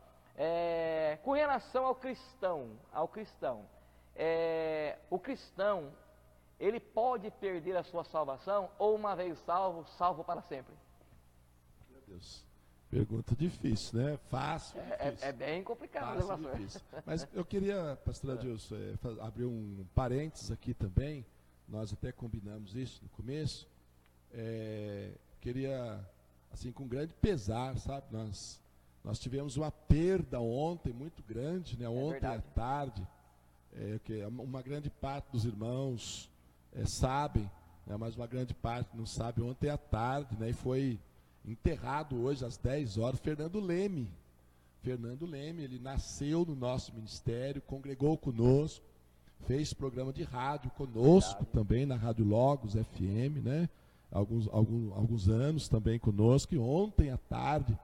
com relação ao cristão, o cristão, ele pode perder a sua salvação, ou uma vez salvo, salvo para sempre? Meu Deus, pergunta difícil, né? Fácil, difícil. É bem complicado, Fácil, pastor. difícil. Mas eu queria, pastor Adilson, abrir um parênteses aqui também, nós até combinamos isso no começo, queria, assim, com grande pesar, sabe, nós tivemos uma perda ontem muito grande, né? Ontem à tarde, que uma grande parte dos irmãos sabem, né? Mas uma grande parte não sabe. Ontem à tarde, né? E foi enterrado hoje às 10 horas, Fernando Leme. Fernando Leme, ele nasceu no nosso ministério, congregou conosco, fez programa de rádio conosco também, na Rádio Logos FM, né? Alguns anos também conosco, e ontem à tarde,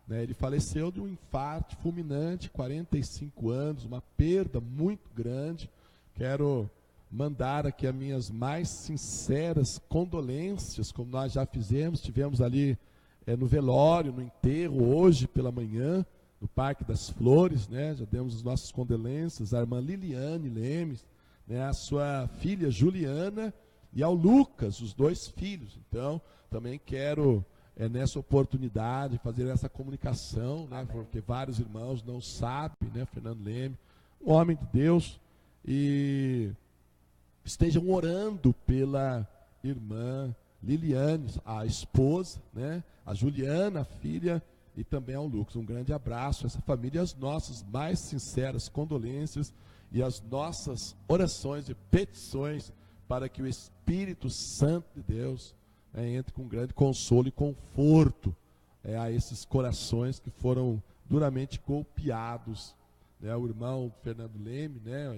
né, ele faleceu de um infarto fulminante, 45 anos, uma perda muito grande. Quero mandar aqui as minhas mais sinceras condolências, como nós já fizemos, tivemos ali no velório, no enterro, hoje pela manhã, no Parque das Flores, né, já demos as nossas condolências à irmã Liliane Lemes, né, à sua filha Juliana e ao Lucas, os 2 filhos. Então, também quero nessa oportunidade fazer essa comunicação, né, porque vários irmãos não sabem, né, Fernando Leme, um homem de Deus, e estejam orando pela irmã Liliane, a esposa, né, a Juliana, a filha, e também ao Lucas. Um grande abraço a essa família, e as nossas mais sinceras condolências e as nossas orações e petições para que o Espírito Santo de Deus entre com grande consolo e conforto a esses corações que foram duramente golpeados, né? O irmão Fernando Leme, né?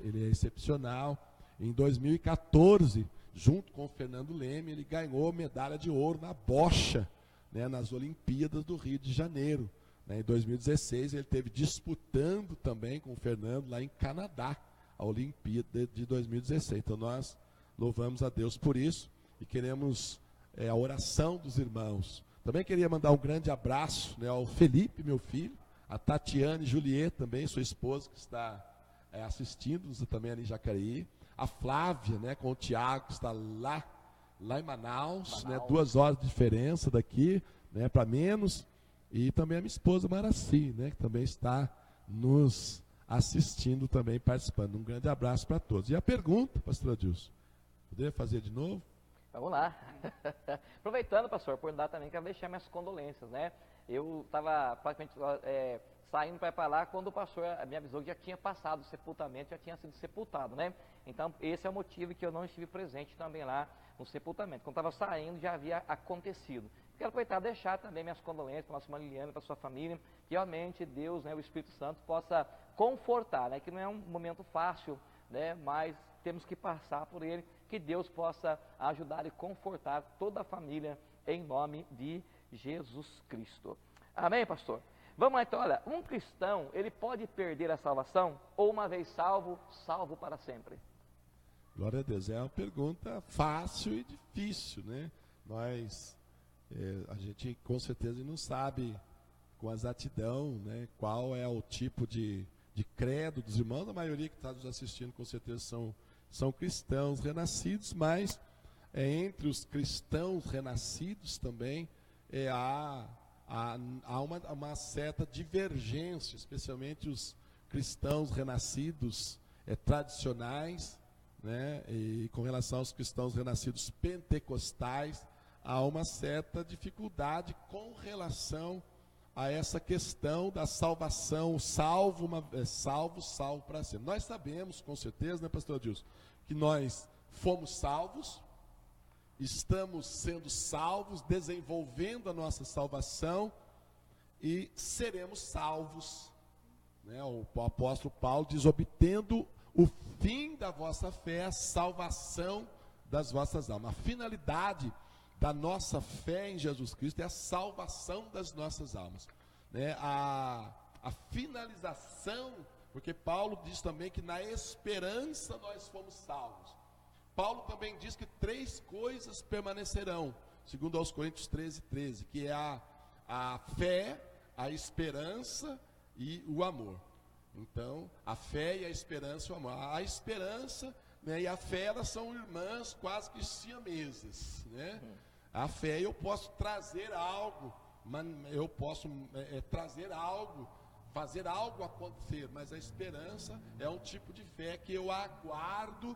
Ele é excepcional. Em 2014, junto com o Fernando Leme, ele ganhou medalha de ouro na bocha, né? Nas Olimpíadas do Rio de Janeiro, né? Em 2016, ele esteve disputando também com o Fernando lá em Canadá, a Olimpíada de 2016. Então nós louvamos a Deus por isso. E queremos a oração dos irmãos. Também queria mandar um grande abraço, né, ao Felipe, meu filho, a Tatiane Juliette também, sua esposa, que está assistindo-nos também ali em Jacareí, a Flávia, né, com o Tiago, que está lá em Manaus, né, 2 horas de diferença daqui, né, para menos, e também a minha esposa Maraci, né, que também está nos assistindo também, participando. Um grande abraço para todos. E a pergunta, pastor Adilson, poderia fazer de novo? Vamos lá. Aproveitando, pastor, por dar também, quero deixar minhas condolências, né? Eu estava praticamente saindo para lá quando o pastor me avisou que já tinha passado o sepultamento, já tinha sido sepultado, né? Então, esse é o motivo que eu não estive presente também lá no sepultamento. Quando estava saindo, já havia acontecido. Quero aproveitar e deixar também minhas condolências para a nossa irmã Liliane, para a sua família, que realmente Deus, né, o Espírito Santo, possa confortar, né? Que não é um momento fácil, né? Mas temos que passar por ele, que Deus possa ajudar e confortar toda a família em nome de Jesus Cristo. Amém, pastor? Vamos lá então, olha, um cristão, ele pode perder a salvação, ou uma vez salvo, salvo para sempre? Glória a Deus, é uma pergunta fácil e difícil, né? A gente com certeza não sabe com exatidão, né, qual é o tipo de credo dos irmãos. A maioria que está nos assistindo com certeza são cristãos renascidos, mas entre os cristãos renascidos também há uma certa divergência, especialmente os cristãos renascidos tradicionais, né, e com relação aos cristãos renascidos pentecostais, há uma certa dificuldade com relação a essa questão da salvação, salvo para sempre. Nós sabemos, com certeza, né, pastor Adilson, que nós fomos salvos, estamos sendo salvos, desenvolvendo a nossa salvação e seremos salvos né? O apóstolo Paulo diz: obtendo o fim da vossa fé, a salvação das vossas almas. A finalidade da nossa fé em Jesus Cristo é a salvação das nossas almas, né? A finalização, porque Paulo diz também que na esperança nós fomos salvos. Paulo também diz que 3 coisas permanecerão, segundo aos Coríntios 13, que é a fé, a esperança e o amor. Então, a fé e a esperança e o amor. A esperança, né, e a fé, elas são irmãs quase que siamesas, né? A fé, eu posso trazer algo, eu posso trazer algo, fazer algo acontecer, mas a esperança é um tipo de fé que eu aguardo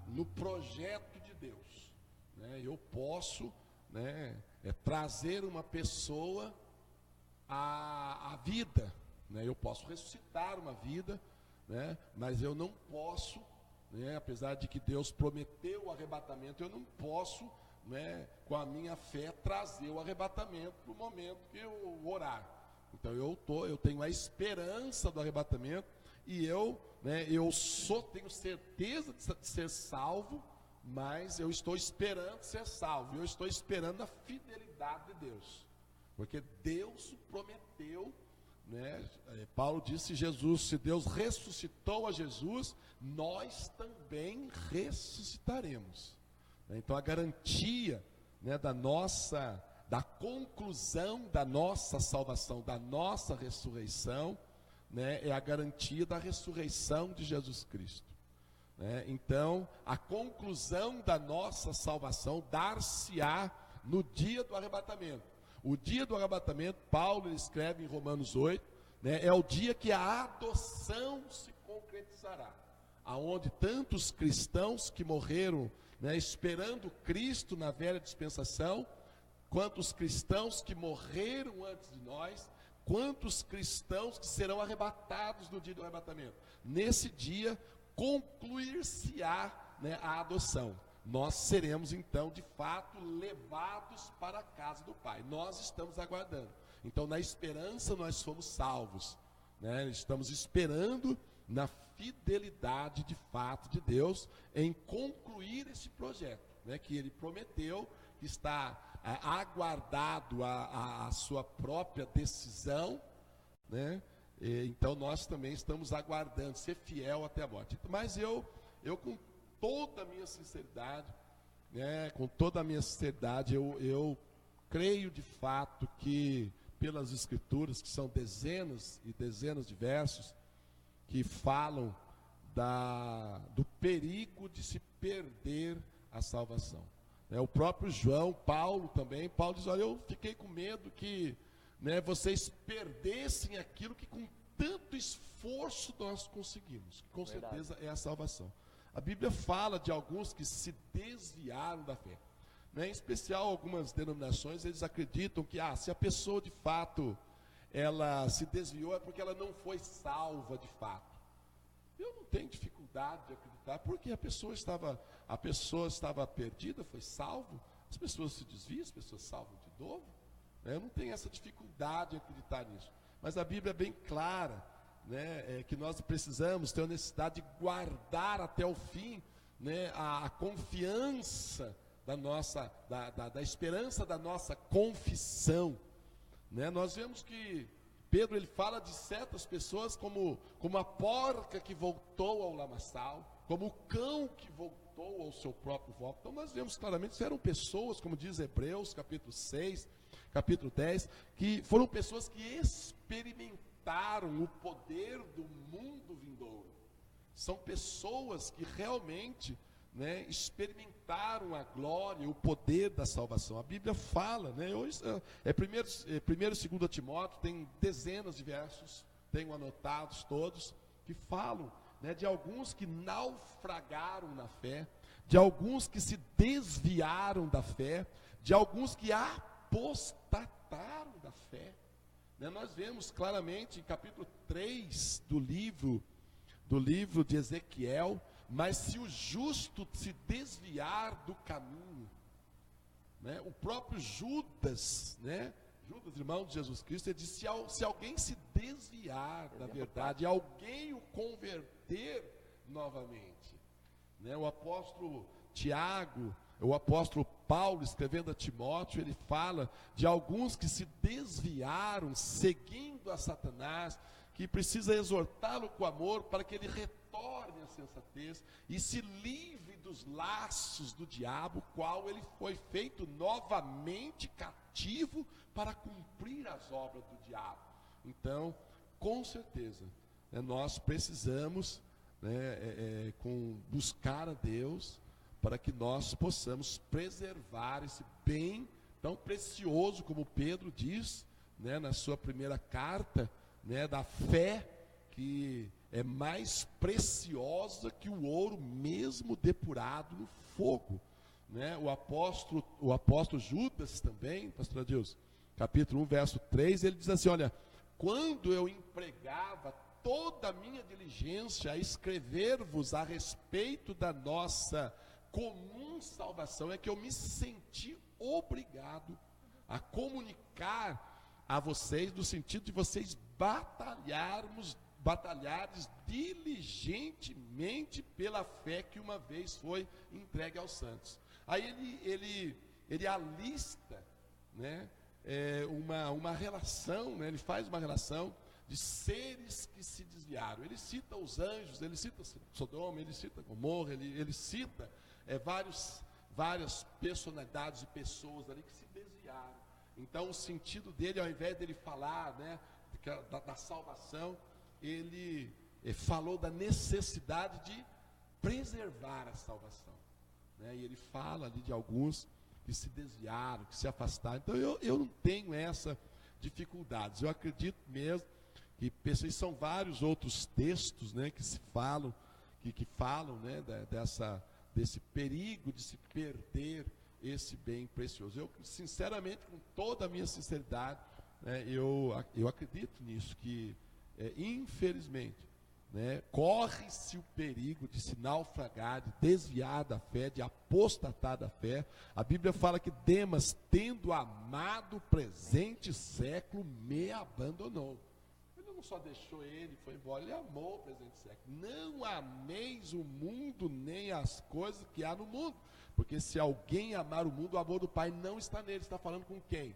no projeto de Deus, né? Eu posso, né, trazer uma pessoa à vida, né? Eu posso ressuscitar uma vida, né? Mas eu não posso, né, apesar de que Deus prometeu o arrebatamento, eu não posso, né, com a minha fé trazer o arrebatamento para o momento que eu orar. Então eu tenho a esperança do arrebatamento e né, tenho certeza de ser salvo, mas eu estou esperando ser salvo. Eu estou esperando a fidelidade de Deus, porque Deus prometeu, né? Paulo disse: se Deus ressuscitou a Jesus, nós também ressuscitaremos. Então a garantia, né, da conclusão da nossa salvação, da nossa ressurreição, né, é a garantia da ressurreição de Jesus Cristo, né? Então a conclusão da nossa salvação dar-se-á no dia do arrebatamento. O dia do arrebatamento, Paulo escreve em Romanos 8, né, é o dia que a adoção se concretizará, aonde tantos cristãos que morreram, né, esperando Cristo na velha dispensação, quantos cristãos que morreram antes de nós, quantos cristãos que serão arrebatados no dia do arrebatamento. Nesse dia concluir-se-á, né, a adoção. Nós seremos então de fato levados para a casa do Pai. Nós estamos aguardando. Então, na esperança nós fomos salvos, né? Estamos esperando na fidelidade de fato de Deus em concluir esse projeto, né, que Ele prometeu, que está aguardado a sua própria decisão, né? Então nós também estamos aguardando ser fiel até a morte. Mas eu com toda a minha sinceridade, né, eu creio de fato que pelas Escrituras, que são dezenas e dezenas de versos, que falam do perigo de se perder a salvação. O próprio Paulo diz: olha, eu fiquei com medo que, né, vocês perdessem aquilo que com tanto esforço nós conseguimos, que com certeza é a salvação. A Bíblia fala de alguns que se desviaram da fé, né? Em especial algumas denominações, eles acreditam que se a pessoa de fato ela se desviou, é porque ela não foi salva de fato. Eu não tenho dificuldade de acreditar, porque a pessoa estava perdida, foi salvo. As pessoas se desviam, as pessoas salvam de novo, né? Eu não tenho essa dificuldade de acreditar nisso. Mas a Bíblia é bem clara, né, que nós precisamos ter a necessidade de guardar até o fim, né, a confiança da esperança da nossa confissão, né? Nós vemos que Pedro, ele fala de certas pessoas como a porca que voltou ao lamaçal, como o cão que voltou ao seu próprio vômito. Então nós vemos claramente que eram pessoas, como diz Hebreus, capítulo 6, capítulo 10, que foram pessoas que experimentaram o poder do mundo vindouro. São pessoas que realmente, né, experimentaram a glória, o poder da salvação. A Bíblia fala, né, primeiro e segundo Timóteo, tem dezenas de versos, tenho anotados todos, que falam, né, de alguns que naufragaram na fé, de alguns que se desviaram da fé, de alguns que apostataram da fé, né? Nós vemos claramente em capítulo 3 do livro de Ezequiel: mas se o justo se desviar do caminho, né? O próprio Judas, né? Judas, irmão de Jesus Cristo, ele disse: se alguém se desviar da verdade, alguém o converter novamente. Né? O apóstolo Tiago, o apóstolo Paulo, escrevendo a Timóteo, ele fala de alguns que se desviaram, seguindo a Satanás, que precisa exortá-lo com amor para que ele retorne à sensatez e se livre dos laços do diabo, qual ele foi feito novamente cativo para cumprir as obras do diabo. Então, com certeza, nós precisamos buscar a Deus para que nós possamos preservar esse bem tão precioso, como Pedro diz, na sua primeira carta, da fé, que é mais preciosa que o ouro mesmo depurado no fogo. O apóstolo Judas também, pastor Adilson, capítulo 1, verso 3, ele diz assim, olha, quando eu empregava toda a minha diligência a escrever-vos a respeito da nossa comum salvação, é que eu me senti obrigado a comunicar a vocês, no sentido de vocês batalhares diligentemente pela fé que uma vez foi entregue aos santos. Aí ele alista, uma relação, ele faz uma relação de seres que se desviaram. Ele cita os anjos, ele cita Sodoma, ele cita Gomorra, ele cita várias personalidades e pessoas ali que se desviaram. Então o sentido dele, ao invés dele falar da salvação, ele falou da necessidade de preservar a salvação. E ele fala ali de alguns que se desviaram, que se afastaram. Então eu não tenho essa dificuldade. Eu acredito mesmo que são vários outros textos que se falam, que falam desse perigo de se perder esse bem precioso. Eu, sinceramente, com toda a minha sinceridade, eu acredito nisso, que infelizmente corre-se o perigo de se naufragar, de desviar da fé, de apostatar da fé. A Bíblia fala que Demas, tendo amado o presente século, me abandonou. Ele não só deixou ele, foi embora, ele amou o presente século. Não ameis o mundo, nem as coisas que há no mundo, porque se alguém amar o mundo, o amor do Pai não está nele. Está falando com quem?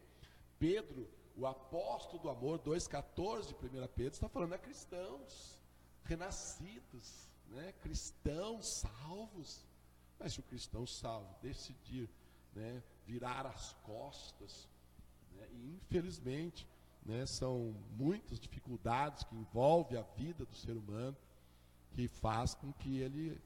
Pedro, o apóstolo do amor, 2,14 de 1 Pedro, está falando a cristãos renascidos, cristãos salvos. Mas se o cristão salvo decidir virar as costas, e infelizmente são muitas dificuldades que envolvem a vida do ser humano, que faz com que ele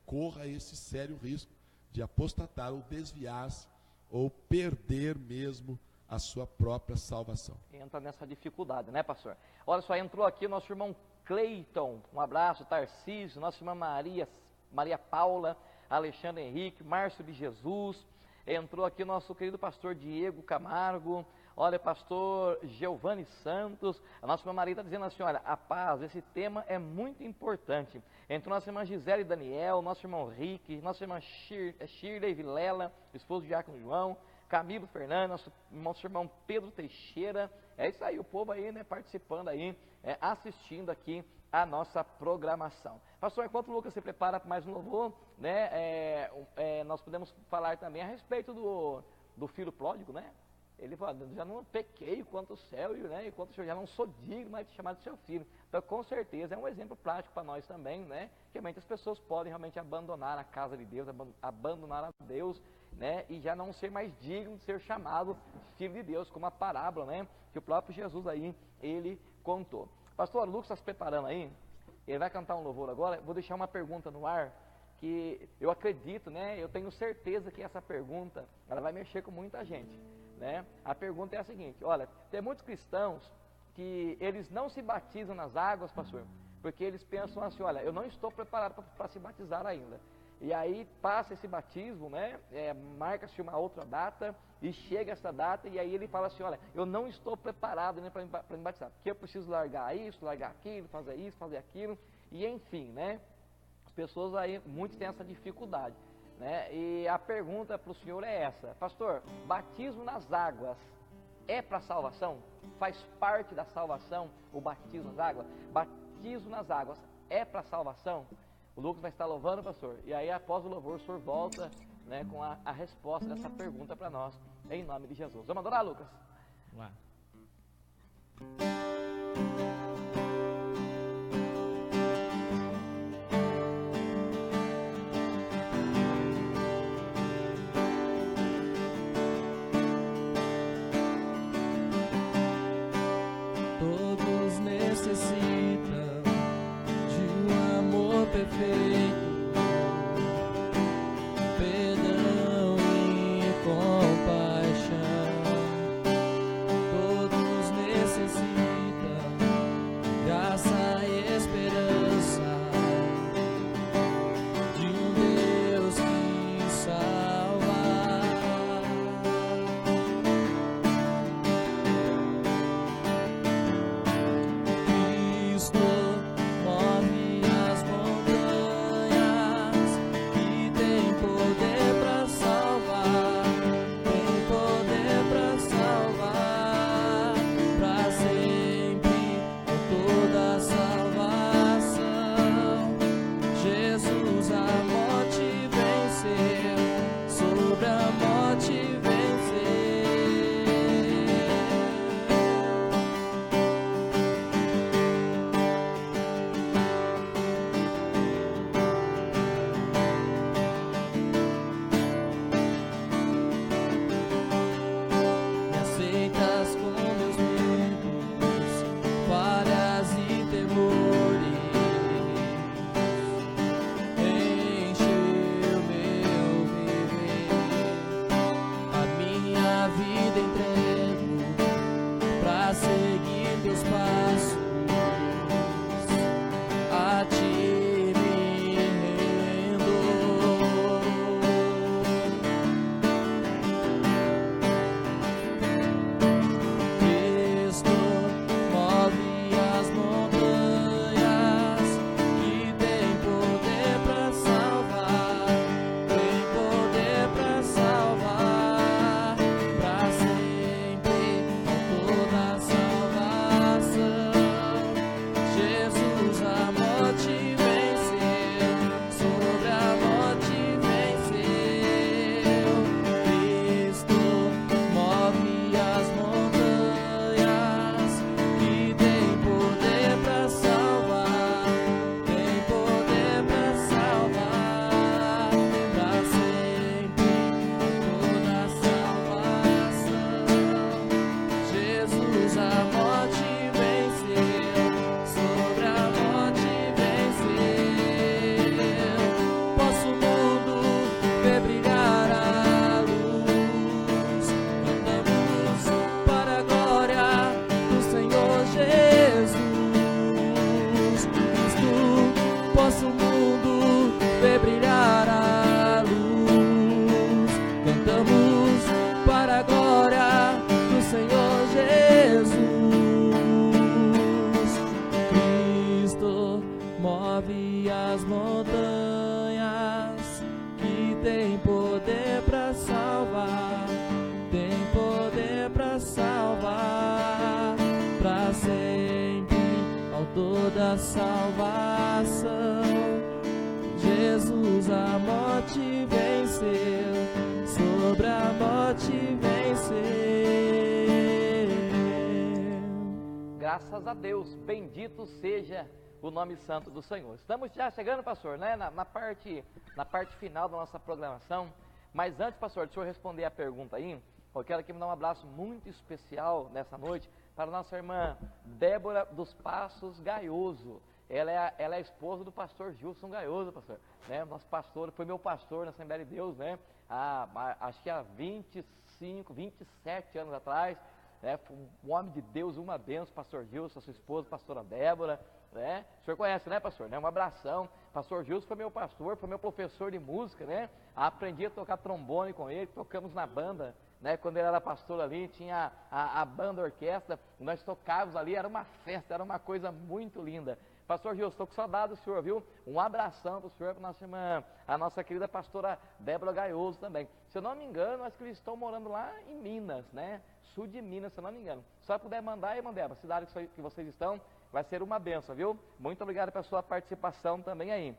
corra esse sério risco de apostatar ou desviar-se ou perder mesmo a sua própria salvação. Entra nessa dificuldade, pastor? Olha só, entrou aqui o nosso irmão Cleiton, um abraço, Tarcísio, nossa irmã Maria Paula, Alexandre Henrique, Márcio de Jesus, entrou aqui nosso querido pastor Diego Camargo, olha, pastor Giovanni Santos, a nossa irmã Maria está dizendo assim, olha, a paz, esse tema é muito importante. Entrou nossa irmã Gisele Daniel, nosso irmão Rick, nossa irmã Shirley Vilela, esposo de Diácono João, Camilo Fernandes, nosso irmão Pedro Teixeira, é isso aí, o povo aí, participando aí, assistindo aqui a nossa programação. Pastor, enquanto o Lucas se prepara para mais um louvor, nós podemos falar também a respeito do filho pródigo, Ele fala, já não pequei quanto o céu, e quanto o Senhor, já não sou digno mais de chamar de seu filho. Então, com certeza, é um exemplo prático para nós também, que realmente as pessoas podem realmente abandonar a casa de Deus, abandonar a Deus, e já não ser mais digno de ser chamado filho de Deus, como a parábola, que o próprio Jesus aí, ele contou. Pastor, o Lucas está se preparando aí, ele vai cantar um louvor agora, vou deixar uma pergunta no ar, que eu acredito, eu tenho certeza que essa pergunta, ela vai mexer com muita gente, A pergunta é a seguinte, olha, tem muitos cristãos que eles não se batizam nas águas, pastor, porque eles pensam assim, olha, eu não estou preparado para se batizar ainda. E aí passa esse batismo, marca-se uma outra data, e chega essa data, e aí ele fala assim, olha, eu não estou preparado para me batizar, porque eu preciso largar isso, largar aquilo, fazer isso, fazer aquilo, e enfim, as pessoas aí, muitos têm essa dificuldade, E a pergunta para o senhor é essa, pastor, batismo nas águas, é para salvação? Faz parte da salvação o batismo nas águas? Batismo nas águas é para salvação? O Lucas vai estar louvando, pastor, e aí após o louvor o senhor volta, né, com a resposta dessa pergunta para nós, em nome de Jesus. Vamos adorar, Lucas? Vamos lá. Todos necessitam de um amor perfeito, perdão e compaixão. Todos necessitam graça e esperança de um Deus que salva. Cristo move as montanhas e tem poder para salvar, tem poder para salvar, para sempre, com toda a salvação. Jesus a morte venceu, sobre a morte venceu. Me aceitas com meus medos, falhas e temores, enche o meu viver, a minha vida entrego pra seguir teus passos, a ti me rendo. Cristo move as montanhas, que tem poder para salvar, tem poder para salvar, para sempre, com toda a salvação. Jesus a morte venceu, sobre a morte venceu. Cristo move as montanhas, que tem poder para salvar, tem poder para salvar, para sempre, toda a salvação. Jesus a morte venceu, sobre a morte venceu. Posso o mundo ver brilhar a luz, cantamos para a glória do Senhor Jesus Cristo. Posso o mundo ver brilhar a luz, cantamos para a glória do Senhor Jesus Cristo. Move as montanhas, que tem poder para salvar, tem poder para salvar, para sempre, autor da salvação. Jesus a morte venceu, sobre a morte venceu. Graças a Deus, bendito seja o nome santo do Senhor. Estamos já chegando, pastor, né, na parte final da nossa programação, mas antes, pastor, deixa eu responder a pergunta aí. Eu quero aqui mandar um abraço muito especial nessa noite para a nossa irmã Débora dos Passos Gaioso. Ela é a esposa do pastor Gilson Gaioso, pastor, né? Nosso pastor, foi meu pastor na Assembleia de Deus, né? Acho que há 25, 27 anos atrás, né? Foi um homem de Deus, uma bênção, pastor Gilson, sua esposa, pastora Débora, né? O senhor conhece, né, pastor? Né? Um abração. Pastor Gilson foi meu pastor, foi meu professor de música, né? Aprendi a tocar trombone com ele, tocamos na banda, né? Quando ele era pastor ali, tinha a banda orquestra, nós tocávamos ali, era uma festa, era uma coisa muito linda. Pastor Gilson, estou com saudade do senhor, viu? Um abração para o senhor, para a nossa querida pastora Débora Gaioso também. Se eu não me engano, acho que eles estão morando lá em Minas, né? Sul de Minas, se eu não me engano. Se puder mandar aí, mandei para a cidade que vocês estão, vai ser uma benção, viu? Muito obrigado pela sua participação também aí.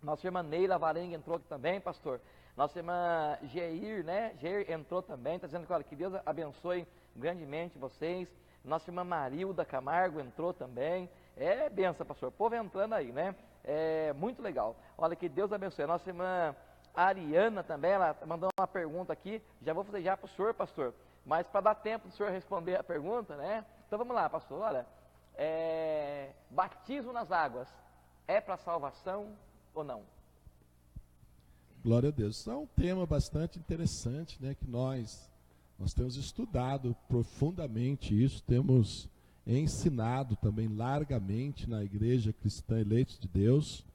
Nossa irmã Neila Varenga entrou aqui também, pastor. Nossa irmã Geir, né? Geir entrou também, está dizendo que, olha, que Deus abençoe grandemente vocês. Nossa irmã Marilda Camargo entrou também. É benção, pastor. O povo entrando aí, né? É muito legal. Olha, que Deus abençoe. A nossa irmã Ariana também, ela mandou uma pergunta aqui. Já vou fazer já para o senhor, pastor. Mas para dar tempo do senhor responder a pergunta, né? Então vamos lá, pastor. Olha, batismo nas águas é para salvação ou não? Glória a Deus. Isso é um tema bastante interessante, né? Que nós temos estudado profundamente isso, temos ensinado também largamente na Igreja Cristã Eleitos de Deus,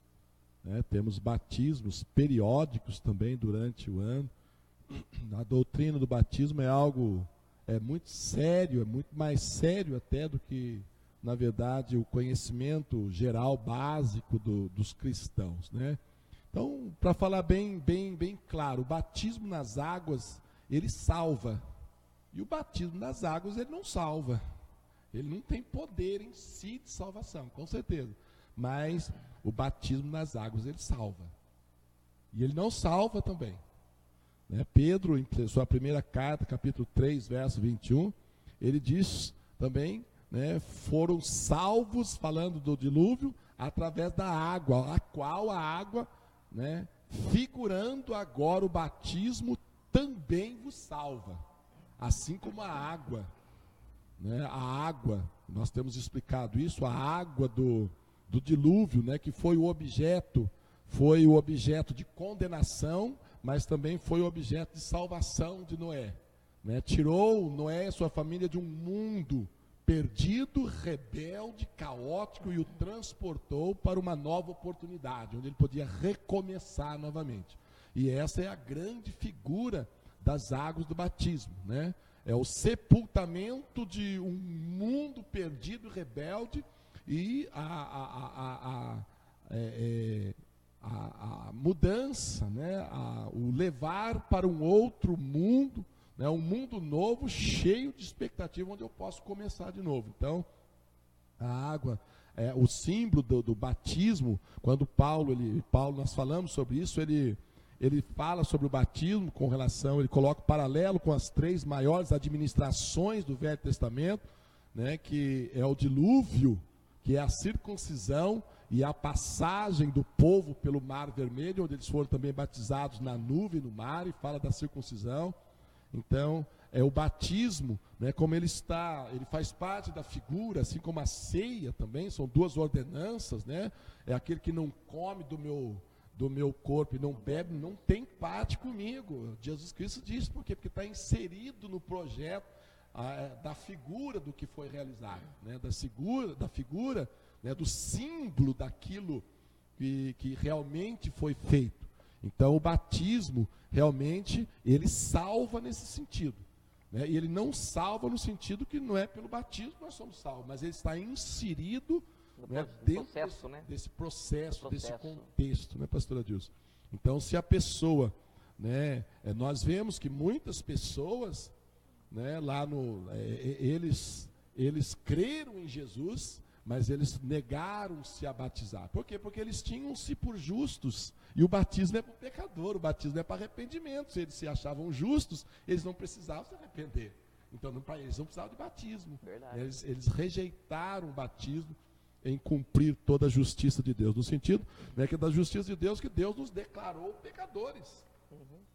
né? Temos batismos periódicos também durante o ano. A doutrina do batismo é algo muito sério, é muito mais sério até do que, na verdade, o conhecimento geral básico dos cristãos, né? Então, para falar bem claro, o batismo nas águas, ele salva. E o batismo nas águas, ele não salva. Ele não tem poder em si de salvação, com certeza. Mas o batismo nas águas, ele salva. E ele não salva também. Né? Pedro, em sua primeira carta, capítulo 3, verso 21, ele diz também, né, foram salvos, falando do dilúvio, através da água, a qual a água, né, figurando agora o batismo, também vos salva. Assim como a água, né, a água, nós temos explicado isso, a água do dilúvio, né, que foi o objeto de condenação, mas também foi o objeto de salvação de Noé, né? Tirou Noé e sua família de um mundo perdido, rebelde, caótico, e o transportou para uma nova oportunidade, onde ele podia recomeçar novamente. E essa é a grande figura das águas do batismo, né? É o sepultamento de um mundo perdido e rebelde, e a mudança, né? O levar para um outro mundo, né? Um mundo novo, cheio de expectativa, onde eu posso começar de novo. Então, a água é o símbolo do batismo. Quando Paulo, nós falamos sobre isso, ele fala sobre o batismo com relação, ele coloca paralelo com as 3 maiores administrações do Velho Testamento, né, que é o dilúvio, que é a circuncisão e a passagem do povo pelo Mar Vermelho, onde eles foram também batizados na nuvem, no mar, e fala da circuncisão. Então, o batismo, né, como ele faz parte da figura, assim como a ceia também, são 2 ordenanças, né? É aquele que não come do meu corpo e não bebe, não tem parte comigo. Jesus Cristo disse, por quê? Porque está inserido no projeto da figura do que foi realizado, né? Da figura, né, do símbolo daquilo que realmente foi feito. Então o batismo realmente ele salva nesse sentido, né? E ele não salva no sentido que não é pelo batismo que nós somos salvos, mas ele está inserido, né, dentro desse processo, desse contexto, né, pastor Adilson? Então, se a pessoa, né, nós vemos que muitas pessoas, né, lá eles creram em Jesus, mas eles negaram-se a batizar. Por quê? Porque eles tinham-se por justos, e o batismo é para o pecador, o batismo é para arrependimento. Se eles se achavam justos, eles não precisavam se arrepender. Então, eles não precisavam de batismo. Eles rejeitaram o batismo em cumprir toda a justiça de Deus, no sentido, né, que é da justiça de Deus, que Deus nos declarou pecadores.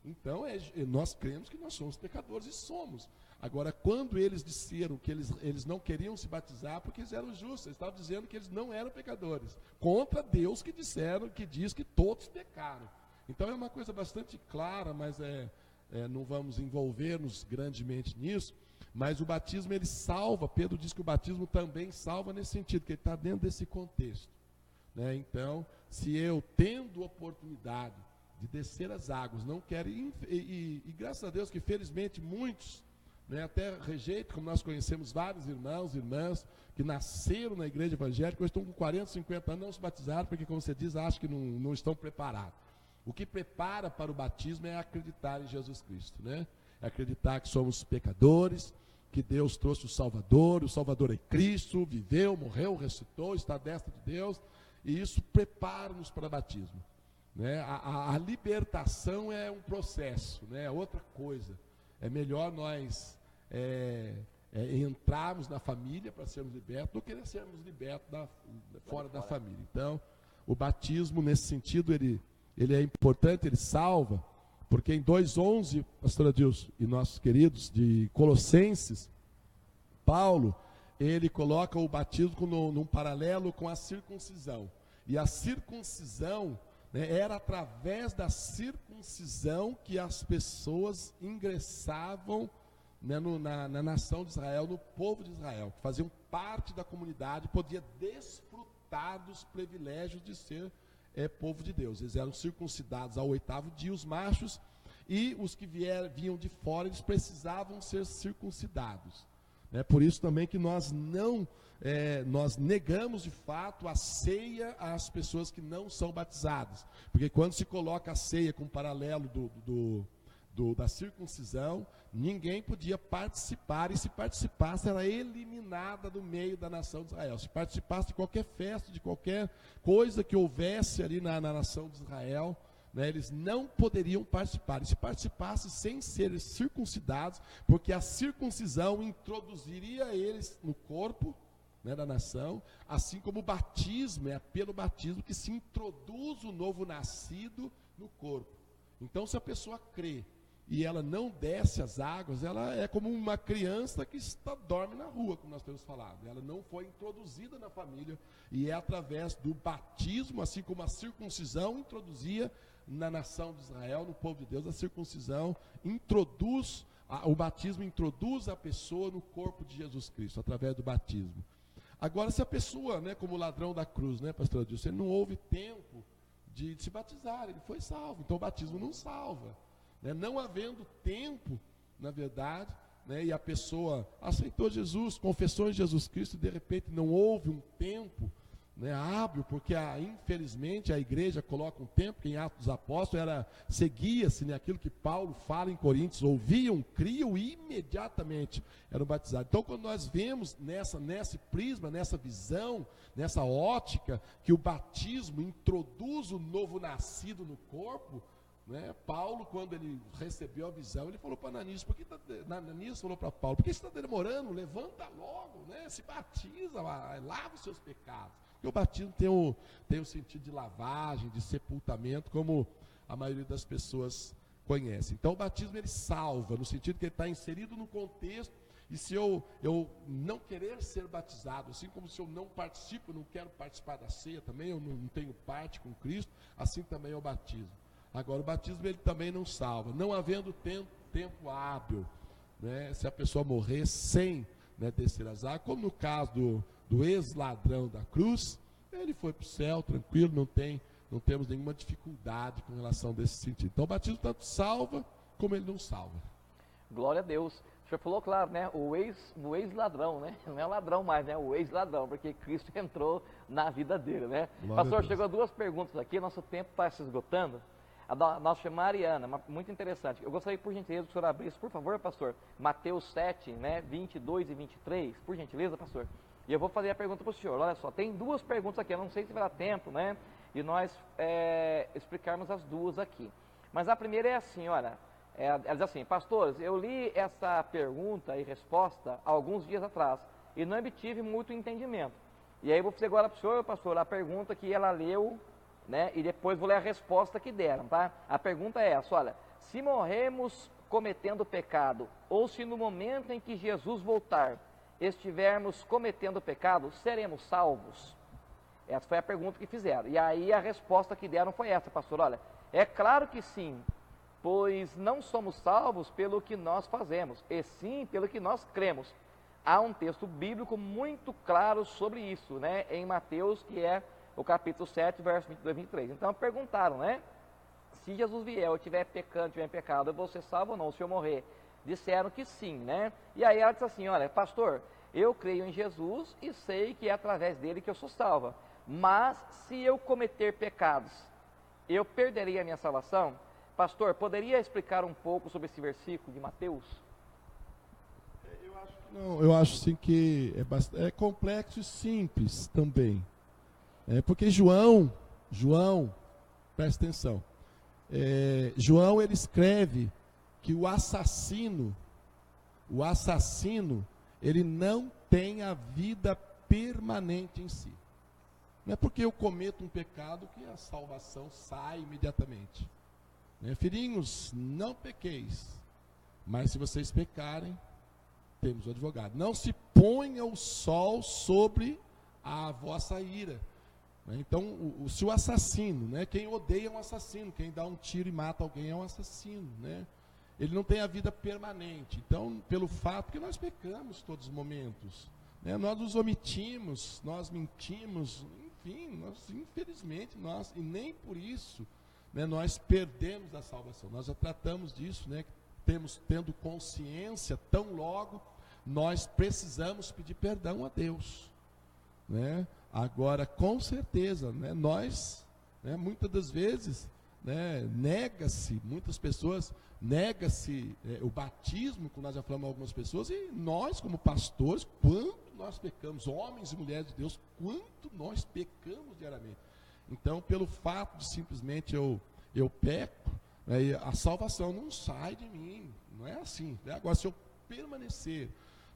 Então, nós cremos que nós somos pecadores, e somos. Agora, quando eles disseram que eles não queriam se batizar porque eles eram justos, eles estavam dizendo que eles não eram pecadores, contra Deus que diz que todos pecaram. Então é uma coisa bastante clara, mas não vamos envolver-nos grandemente nisso, mas o batismo ele salva. Pedro diz que o batismo também salva nesse sentido, que ele está dentro desse contexto, né? Então, se eu tendo oportunidade de descer as águas, não quero, e graças a Deus que felizmente muitos, né, até rejeitam, como nós conhecemos vários irmãos e irmãs que nasceram na igreja evangélica, hoje estão com 40, 50 anos, não se batizaram, porque, como você diz, acham que não estão preparados. O que prepara para o batismo é acreditar em Jesus Cristo, né? É acreditar que somos pecadores, que Deus trouxe o Salvador é Cristo, viveu, morreu, ressuscitou, está à destra de Deus, e isso prepara-nos para o batismo, né? A libertação é um processo, né? É outra coisa. É melhor nós entrarmos na família para sermos libertos do que sermos libertos fora da família. Então, o batismo, nesse sentido, ele é importante, ele salva, porque em 2:11, pastor Adilson e nossos queridos de Colossenses, Paulo, ele coloca o batismo num paralelo com a circuncisão. E a circuncisão, né, era através da circuncisão que as pessoas ingressavam, né, na nação de Israel, no povo de Israel, que faziam parte da comunidade, podia desfrutar dos privilégios de ser povo de Deus. Eles eram circuncidados ao 8º dia, os machos, e os que vinham de fora, eles precisavam ser circuncidados. É por isso também que nós negamos de fato a ceia às pessoas que não são batizadas, porque quando se coloca a ceia com paralelo da circuncisão, ninguém podia participar, e se participasse era eliminada do meio da nação de Israel. Se participasse de qualquer festa, de qualquer coisa que houvesse ali na nação de Israel, né, eles não poderiam participar. E se participasse sem serem circuncidados, porque a circuncisão introduziria eles no corpo, né, da nação, assim como o batismo, é pelo batismo que se introduz o novo nascido no corpo. Então, se a pessoa crê e ela não desce as águas, ela é como uma criança que dorme na rua, como nós temos falado. Ela não foi introduzida na família, e é através do batismo, assim como a circuncisão introduzia na nação de Israel, no povo de Deus, a circuncisão introduz, o batismo introduz a pessoa no corpo de Jesus Cristo, através do batismo. Agora, se a pessoa, né, como o ladrão da cruz, né, pastor Adilson, ele não houve tempo de se batizar, ele foi salvo, então o batismo não salva. Né, não havendo tempo, na verdade, né, e a pessoa aceitou Jesus, confessou em Jesus Cristo, e de repente não houve um tempo, né, hábil, porque infelizmente a igreja coloca um tempo, que em Atos dos Apóstolos seguia-se, né, aquilo que Paulo fala em Coríntios: ouviam, criam e imediatamente eram batizados. Então, quando nós vemos nesse prisma, nessa visão, nessa ótica, que o batismo introduz o novo nascido no corpo, né, Paulo, quando ele recebeu a visão, ele falou para Ananias, Ananias falou para Paulo: por que você está demorando? Levanta logo, né, se batiza, lava os seus pecados. Porque o batismo tem o sentido de lavagem, de sepultamento, como a maioria das pessoas conhece. Então o batismo, ele salva, no sentido que ele está inserido no contexto. E se eu não querer ser batizado, assim como se eu não participo, não quero participar da ceia também, eu não tenho parte com Cristo, assim também é o batismo. Agora, o batismo, ele também não salva, não havendo tempo hábil, né, se a pessoa morrer sem, né, descer as águas, como no caso do ex-ladrão da cruz, ele foi para o céu tranquilo, não temos nenhuma dificuldade com relação desse sentido. Então o batismo tanto salva como ele não salva. Glória a Deus. O senhor falou, claro, né, o ex-ladrão, né, não é ladrão mais, né, o ex-ladrão, porque Cristo entrou na vida dele, né. Pastor, chegou 2 perguntas aqui, nosso tempo está se esgotando. A nossa Mariana, muito interessante. Eu gostaria, por gentileza, que o senhor abrisse, por favor, pastor, Mateus 7, né, 22 e 23, por gentileza, pastor. E eu vou fazer a pergunta para o senhor. Olha só, tem 2 perguntas aqui, eu não sei se vai dar tempo, né, de nós explicarmos as 2 aqui. Mas a primeira é assim, olha, ela diz assim: pastores, eu li essa pergunta e resposta há alguns dias atrás e não obtive muito entendimento. E aí eu vou fazer agora para o senhor, pastor, a pergunta que ela leu, né, e depois vou ler a resposta que deram, tá? A pergunta é essa, olha: se morremos cometendo pecado, ou se no momento em que Jesus voltar estivermos cometendo pecado, seremos salvos? Essa foi a pergunta que fizeram. E aí a resposta que deram foi essa, pastor: olha, é claro que sim, pois não somos salvos pelo que nós fazemos, e sim pelo que nós cremos. Há um texto bíblico muito claro sobre isso, né, em Mateus, que é o capítulo 7, verso 22 e 23. Então perguntaram, né, se Jesus vier, eu estiver pecando, tiver em pecado, eu vou ser salvo ou não, se eu morrer? Disseram que sim, né? E aí ela disse assim: olha, pastor, eu creio em Jesus e sei que é através dele que eu sou salva. Mas se eu cometer pecados eu perderia a minha salvação? Pastor, poderia explicar um pouco sobre esse versículo de Mateus? Não, eu acho sim que é complexo e simples também. Porque João, presta atenção, João ele escreve que o assassino, ele não tem a vida permanente em si. Não é porque eu cometo um pecado que a salvação sai imediatamente. Filhinhos, não pequeis, mas se vocês pecarem, temos o advogado. Não se ponha o sol sobre a vossa ira. Então, se o assassino, quem odeia é um assassino, quem dá um tiro e mata alguém é um assassino, ele não tem a vida permanente. Então, pelo fato que nós pecamos todos os momentos, nós nos omitimos, nós mentimos, enfim, infelizmente, e nem por isso nós perdemos a salvação. Nós já tratamos disso, tendo consciência, tão logo nós precisamos pedir perdão a Deus. Agora, com certeza, nós, muitas das vezes, muitas pessoas nega-se o batismo, como nós já falamos a algumas pessoas, e nós, como pastores, quanto nós pecamos, homens e mulheres de Deus, quanto nós pecamos diariamente. Então, pelo fato de simplesmente eu peco, a salvação não sai de mim, não é assim. Agora, se eu permanecer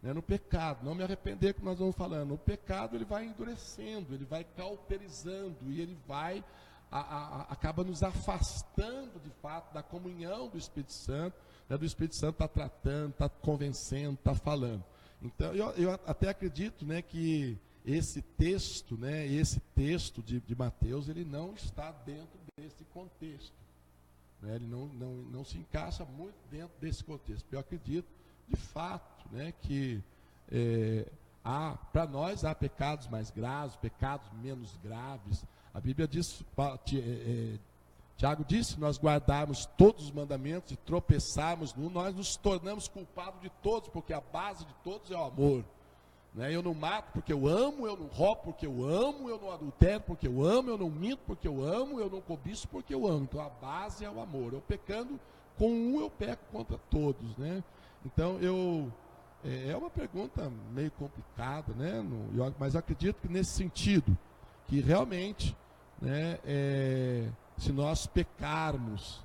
no pecado, não me arrepender, como nós vamos falando, o pecado ele vai endurecendo, ele vai cauterizando, e ele vai, acaba nos afastando de fato da comunhão do Espírito Santo, do Espírito Santo está tratando, está convencendo, está falando. Então, eu até acredito que esse texto de Mateus, ele não está dentro desse contexto. Ele não se encaixa muito dentro desse contexto. Eu acredito, de fato, que para nós há pecados mais graves, pecados menos graves. A Bíblia diz, Tiago disse, nós guardarmos todos os mandamentos e tropeçarmos nós nos tornamos culpados de todos, porque a base de todos é o amor. Eu não mato porque eu amo, eu não roubo porque eu amo, eu não adultero porque eu amo, eu não minto porque eu amo, eu não cobiço porque eu amo. Então a base é o amor. Eu pecando com um, eu peco contra todos. Então é uma pergunta meio complicada, mas eu acredito que nesse sentido, que realmente, se nós pecarmos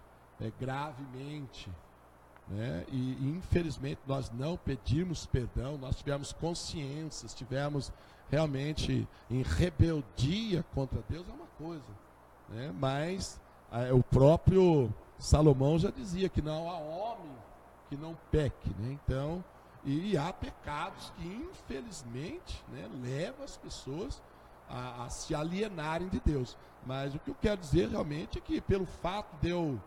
gravemente, e infelizmente nós não pedirmos perdão, nós tivermos consciência, estivermos realmente em rebeldia contra Deus, é uma coisa, mas o próprio Salomão já dizia que não há homem que não peque, então, e há pecados que infelizmente levam as pessoas a se alienarem de Deus. Mas o que eu quero dizer realmente é que pelo fato de eu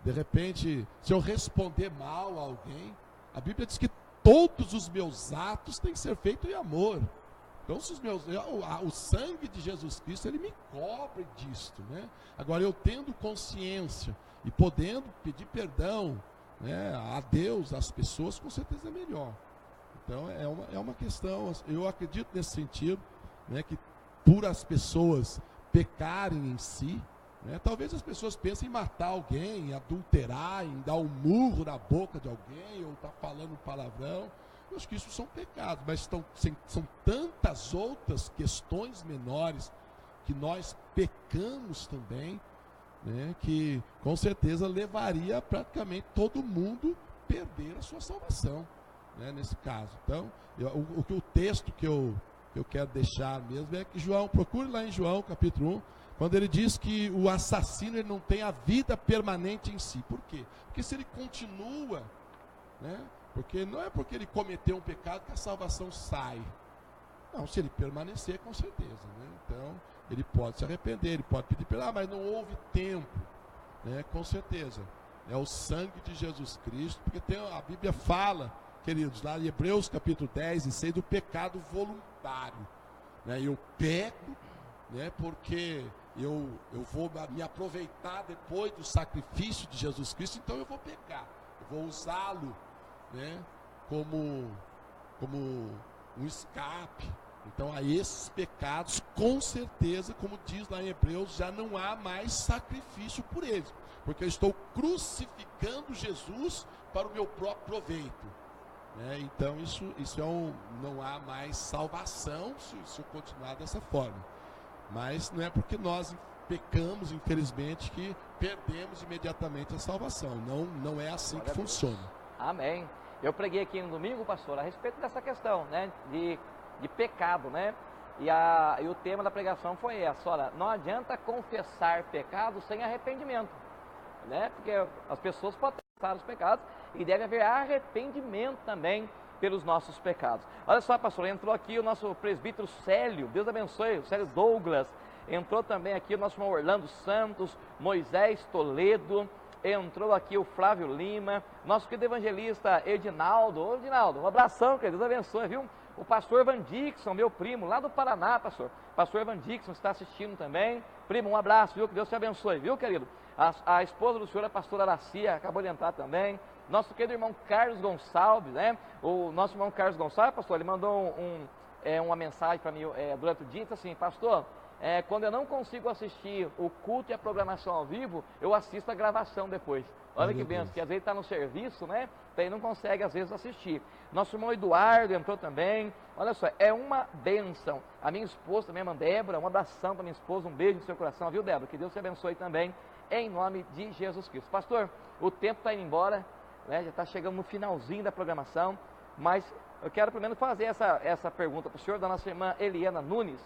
de repente, se eu responder mal a alguém, a Bíblia diz que todos os meus atos têm que ser feitos em amor. Então, o sangue de Jesus Cristo, ele me cobre disto, Agora, eu tendo consciência e podendo pedir perdão, a Deus, às pessoas, com certeza é melhor. Então, é uma questão, eu acredito nesse sentido, que por as pessoas pecarem em si, talvez as pessoas pensem em matar alguém, em adulterar, em dar um murro na boca de alguém, ou estar falando palavrão. Eu acho que isso são pecados, mas são tantas outras questões menores que nós pecamos também, que com certeza levaria praticamente todo mundo a perder a sua salvação, nesse caso. Então, o texto que eu quero deixar mesmo é que procure lá em João capítulo 1, quando ele diz que o assassino ele não tem a vida permanente em si. Por quê? Porque se ele continua, porque não é porque ele cometeu um pecado que a salvação sai. Não, se ele permanecer, com certeza. Então, ele pode se arrepender, ele pode pedir perdão, mas não houve tempo. Com certeza. É o sangue de Jesus Cristo, porque a Bíblia fala, queridos, lá em Hebreus capítulo 10 e 6, do pecado voluntário. Eu peco, porque eu vou me aproveitar depois do sacrifício de Jesus Cristo, então eu vou pecar, eu vou usá-lo como um escape, Então, a esses pecados, com certeza, como diz lá em Hebreus, já não há mais sacrifício por eles, porque eu estou crucificando Jesus para o meu próprio proveito. Então, isso não há mais salvação se eu continuar dessa forma. Mas não é porque nós pecamos, infelizmente, que perdemos imediatamente a salvação. Não é assim que funciona. Amém. Eu preguei aqui no domingo, pastor, a respeito dessa questão, né, de pecado, né? E o tema da pregação foi essa: olha, não adianta confessar pecado sem arrependimento, né? Porque as pessoas podem confessar os pecados e deve haver arrependimento também pelos nossos pecados. Olha só, pastor, entrou aqui o nosso presbítero Célio, Deus abençoe, o Célio Douglas. Entrou também aqui o nosso irmão Orlando Santos, Moisés Toledo. Entrou aqui o Flávio Lima, nosso querido evangelista Edinaldo. Ô, Edinaldo, um abração, querido, Deus abençoe, viu? O pastor Van Dixon, meu primo, lá do Paraná, pastor. Pastor Van Dixon está assistindo também. Primo, um abraço, viu? Que Deus te abençoe, viu, querido? A esposa do senhor, a pastora Aracia, acabou de entrar também. Nosso querido irmão Carlos Gonçalves, né? O nosso irmão Carlos Gonçalves, pastor, ele mandou uma mensagem para mim durante o dia, disse assim: pastor, quando eu não consigo assistir o culto e a programação ao vivo, eu assisto a gravação depois. Olha que benção, que às vezes está no serviço, né? Daí não consegue às vezes assistir. Nosso irmão Eduardo entrou também. Olha só, é uma benção. A minha esposa também, a Débora, um abração para minha esposa, um beijo no seu coração, viu, Débora? Que Deus te abençoe também, em nome de Jesus Cristo. Pastor, o tempo está indo embora, né? Já está chegando no finalzinho da programação, mas eu quero primeiro fazer essa pergunta para o senhor, da nossa irmã Eliana Nunes.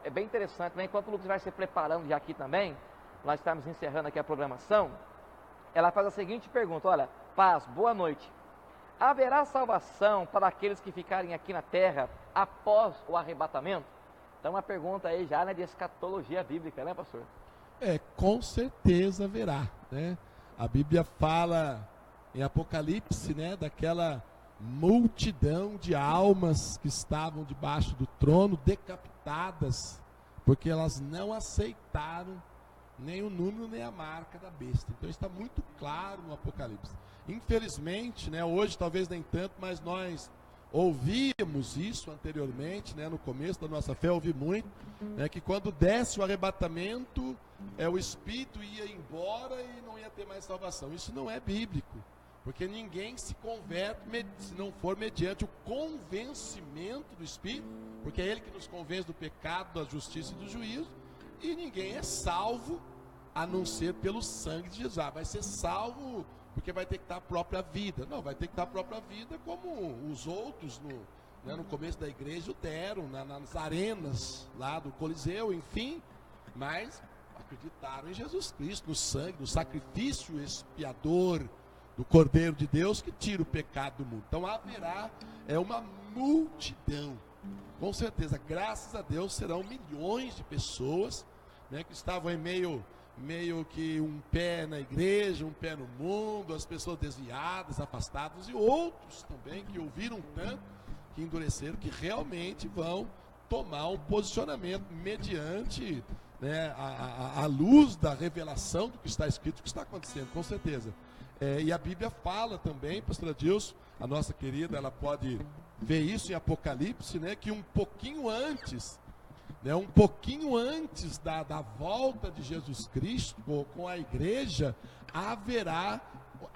É bem interessante, né? Enquanto o Lucas vai se preparando já aqui também, nós estamos encerrando aqui a programação. Ela faz a seguinte pergunta: olha, paz, boa noite. Haverá salvação para aqueles que ficarem aqui na terra após o arrebatamento? Então, uma pergunta aí já, né, de escatologia bíblica, né, pastor? Com certeza haverá, né? A Bíblia fala em Apocalipse, né, daquela multidão de almas que estavam debaixo do trono, decapitadas, porque elas não aceitaram nem o número nem a marca da besta. Então está muito claro no Apocalipse. Infelizmente, né, hoje talvez nem tanto, mas nós ouvíamos isso anteriormente, né, no começo da nossa fé, ouvi muito, né, que quando desce o arrebatamento, o Espírito ia embora e não ia ter mais salvação. Isso não é bíblico, porque ninguém se converte se não for mediante o convencimento do Espírito, porque é Ele que nos convence do pecado, da justiça e do juízo. E ninguém é salvo a não ser pelo sangue de Jesus. Vai ser salvo porque vai ter que dar a própria vida. Não, vai ter que dar a própria vida como os outros no começo da igreja o deram, nas arenas lá do Coliseu, enfim. Mas acreditaram em Jesus Cristo, no sangue, no sacrifício expiador do Cordeiro de Deus que tira o pecado do mundo. Então haverá uma multidão. Com certeza, graças a Deus, serão milhões de pessoas, né, que estavam em meio que um pé na igreja, um pé no mundo, as pessoas desviadas, afastadas, e outros também que ouviram tanto, que endureceram, que realmente vão tomar um posicionamento mediante, né, a luz da revelação do que está escrito, do que está acontecendo, com certeza. E a Bíblia fala também, pastora Dilson, a nossa querida, ela pode ver isso em Apocalipse, né, que um pouquinho antes da volta de Jesus Cristo com a igreja, haverá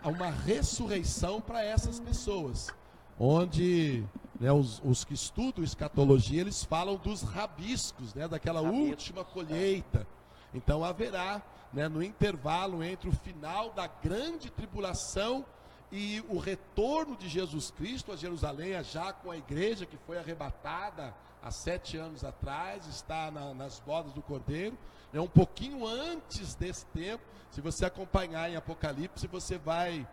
uma ressurreição para essas pessoas, onde, né, os que estudam escatologia, eles falam dos rabiscos, né, daquela última colheita. Então haverá, né, no intervalo entre o final da grande tribulação e o retorno de Jesus Cristo a Jerusalém, já com a igreja que foi arrebatada há 7 anos atrás, está nas bodas do Cordeiro, um pouquinho antes desse tempo. Se você acompanhar em Apocalipse, você vai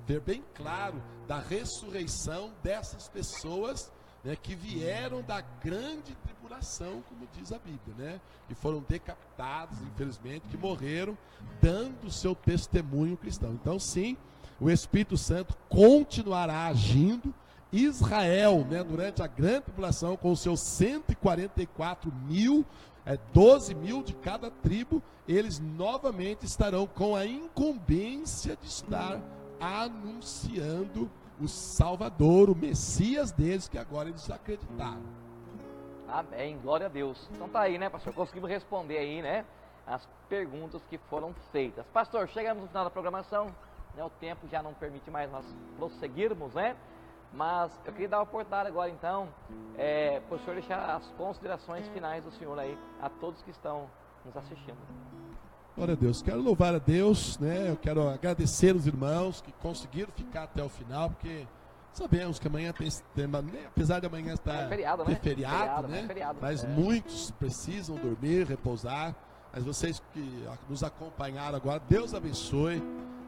ver bem claro da ressurreição dessas pessoas, né, que vieram da grande tribulação, como diz a Bíblia, né, que foram decapitados, infelizmente, que morreram dando o seu testemunho cristão. Então, sim, o Espírito Santo continuará agindo. Israel, né, durante a grande tribulação, com os seus 144 mil, 12 mil de cada tribo, eles novamente estarão com a incumbência de estar anunciando o Salvador, o Messias deles, que agora eles acreditaram. Amém, glória a Deus. Então tá aí, né, pastor? Conseguimos responder aí, né, as perguntas que foram feitas. Pastor, chegamos no final da programação, né, o tempo já não permite mais nós prosseguirmos, né? Mas eu queria dar a oportunidade agora, então, para o senhor deixar as considerações finais do senhor aí, a todos que estão nos assistindo. Glória a Deus. Quero louvar a Deus, né? Eu quero agradecer os irmãos que conseguiram ficar até o final, porque sabemos que amanhã tem apesar de amanhã estar feriado, né? feriado, né? Feriado. Mas muitos precisam dormir, repousar. Mas vocês que nos acompanharam agora, Deus abençoe.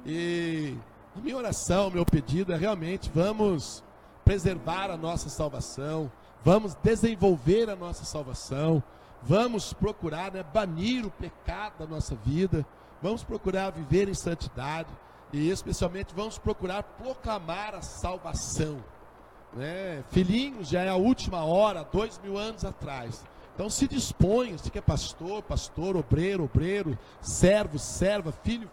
E a minha oração, meu pedido é realmente vamos preservar a nossa salvação, vamos desenvolver a nossa salvação, vamos procurar, né, banir o pecado da nossa vida, vamos procurar viver em santidade e especialmente vamos procurar proclamar a salvação, né? Filhinhos, já é a última hora, 2000 anos atrás. Então se disponha, se que é pastor, obreiro, servo, serva, filho,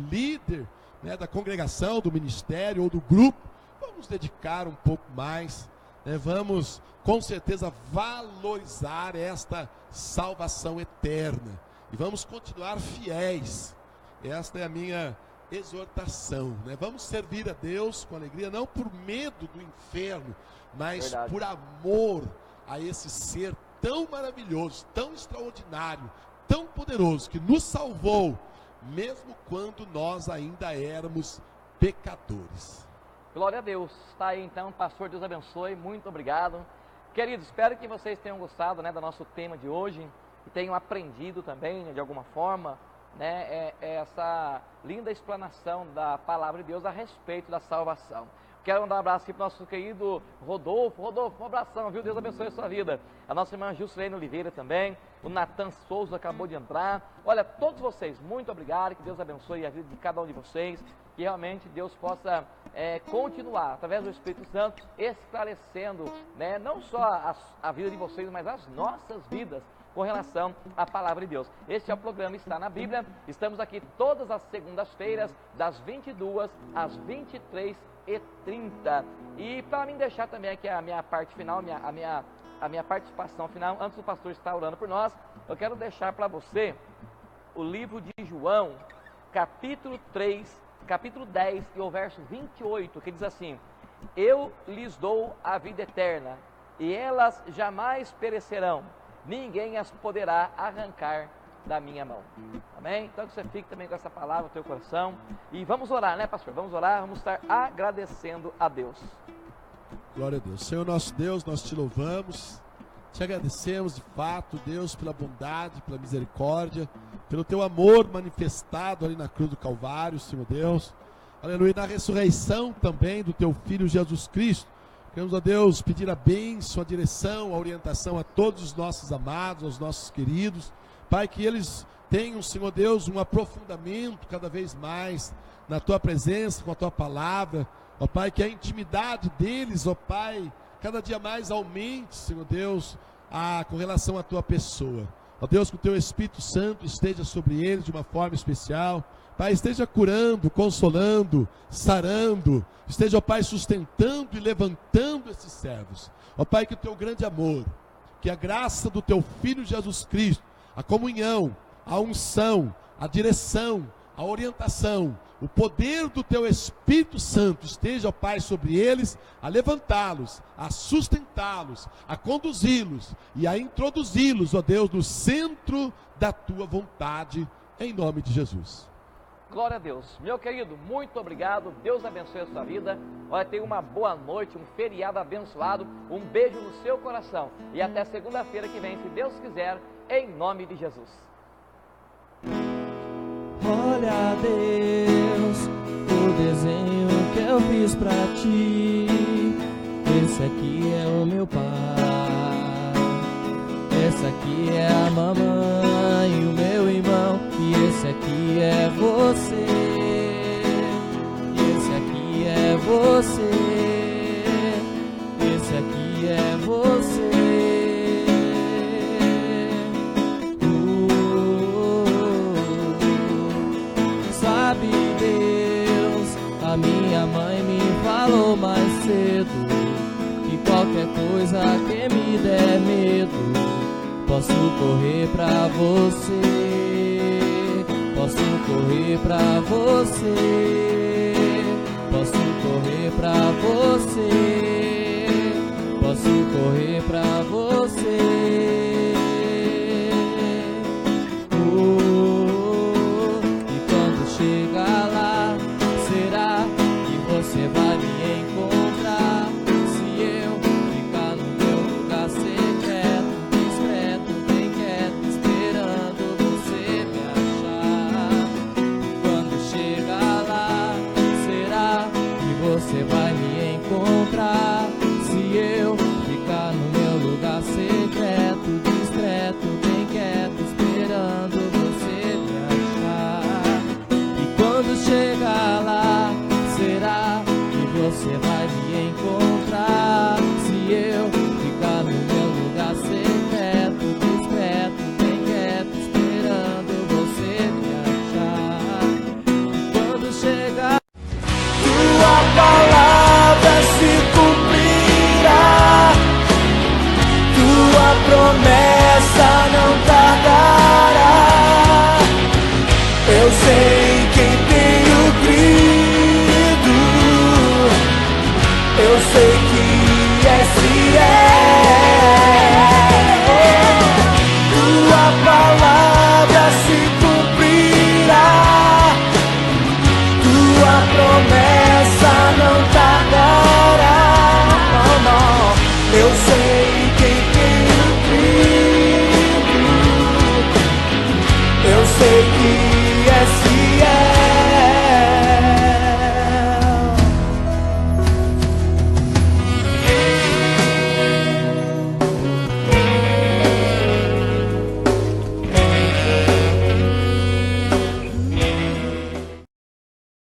líder, né, da congregação, do ministério ou do grupo, vamos dedicar um pouco mais, né, vamos com certeza valorizar esta salvação eterna e vamos continuar fiéis. Esta é a minha exortação, né? Vamos servir a Deus com alegria, não por medo do inferno, mas por amor a esse ser tão maravilhoso, tão extraordinário, tão poderoso, que nos salvou, mesmo quando nós ainda éramos pecadores. Glória a Deus. Está aí então, pastor, Deus abençoe, muito obrigado. Queridos, espero que vocês tenham gostado, né, do nosso tema de hoje e tenham aprendido também, né, de alguma forma, né, essa linda explanação da palavra de Deus a respeito da salvação. Quero mandar um abraço aqui para o nosso querido Rodolfo, um abração, viu? Deus abençoe a sua vida. A nossa irmã Juscelene Oliveira também, o Natan Souza acabou de entrar. Olha, todos vocês, muito obrigado, que Deus abençoe a vida de cada um de vocês, que realmente Deus possa continuar, através do Espírito Santo, esclarecendo, né, não só a vida de vocês, mas as nossas vidas, com relação à palavra de Deus. Este é o programa Está na Bíblia. Estamos aqui todas as segundas-feiras, das 22 às 23h30. E para mim deixar também aqui a minha parte final, a minha participação final, antes do pastor estar orando por nós, eu quero deixar para você o livro de João, capítulo 3, capítulo 10 e o verso 28, que diz assim: eu lhes dou a vida eterna, e elas jamais perecerão, ninguém as poderá arrancar da minha mão. Amém? Então que você fique também com essa palavra no teu coração. E vamos orar, né, pastor? Vamos orar, vamos estar agradecendo a Deus. Glória a Deus. Senhor nosso Deus, nós te louvamos, te agradecemos de fato, Deus, pela bondade, pela misericórdia, pelo teu amor manifestado ali na cruz do Calvário, Senhor Deus. Aleluia, na ressurreição também do teu Filho Jesus Cristo. Queremos, ó Deus, pedir a bênção, a direção, a orientação a todos os nossos amados, aos nossos queridos. Pai, que eles tenham, Senhor Deus, um aprofundamento cada vez mais na Tua presença, com a Tua palavra. Ó Pai, que a intimidade deles, ó Pai, cada dia mais aumente, Senhor Deus, com relação à Tua pessoa. Ó Deus, que o Teu Espírito Santo esteja sobre eles de uma forma especial. Pai, esteja curando, consolando, sarando, esteja, ó Pai, sustentando e levantando esses servos. Ó Pai, que o Teu grande amor, que a graça do Teu Filho Jesus Cristo, a comunhão, a unção, a direção, a orientação, o poder do Teu Espírito Santo esteja, ó Pai, sobre eles, a levantá-los, a sustentá-los, a conduzi-los e a introduzi-los, ó Deus, no centro da Tua vontade, em nome de Jesus. Glória a Deus. Meu querido, muito obrigado. Deus abençoe a sua vida. Olha, tenha uma boa noite, um feriado abençoado. Um beijo no seu coração. E até segunda-feira que vem, se Deus quiser, em nome de Jesus. Olha, Deus, o desenho que eu fiz pra ti. Esse aqui é o meu pai, essa aqui é a mamãe e o meu irmão, e esse aqui é você, e esse aqui é você, esse aqui é você. Sabe, Deus, a minha mãe me me falou mais cedo que qualquer coisa que me der medo, posso correr pra você, posso correr pra você, posso correr pra você, posso correr pra você. E quando chegar lá, será que você vai me encontrar? Se eu ficar no meu lugar secreto, discreto, bem quieto, esperando você me achar. E quando chegar lá, será que você vai me encontrar? Se eu ficar no meu lugar secreto, discreto, bem quieto, esperando você me achar. E quando chegar lá, será que você vai me encontrar? Se eu ficar no meu lugar secreto, discreto, bem quieto, esperando você me achar. E quando chegar, tua palavra se cumprirá, tua promessa não tardará. Eu sei quem tenho crido, eu sei que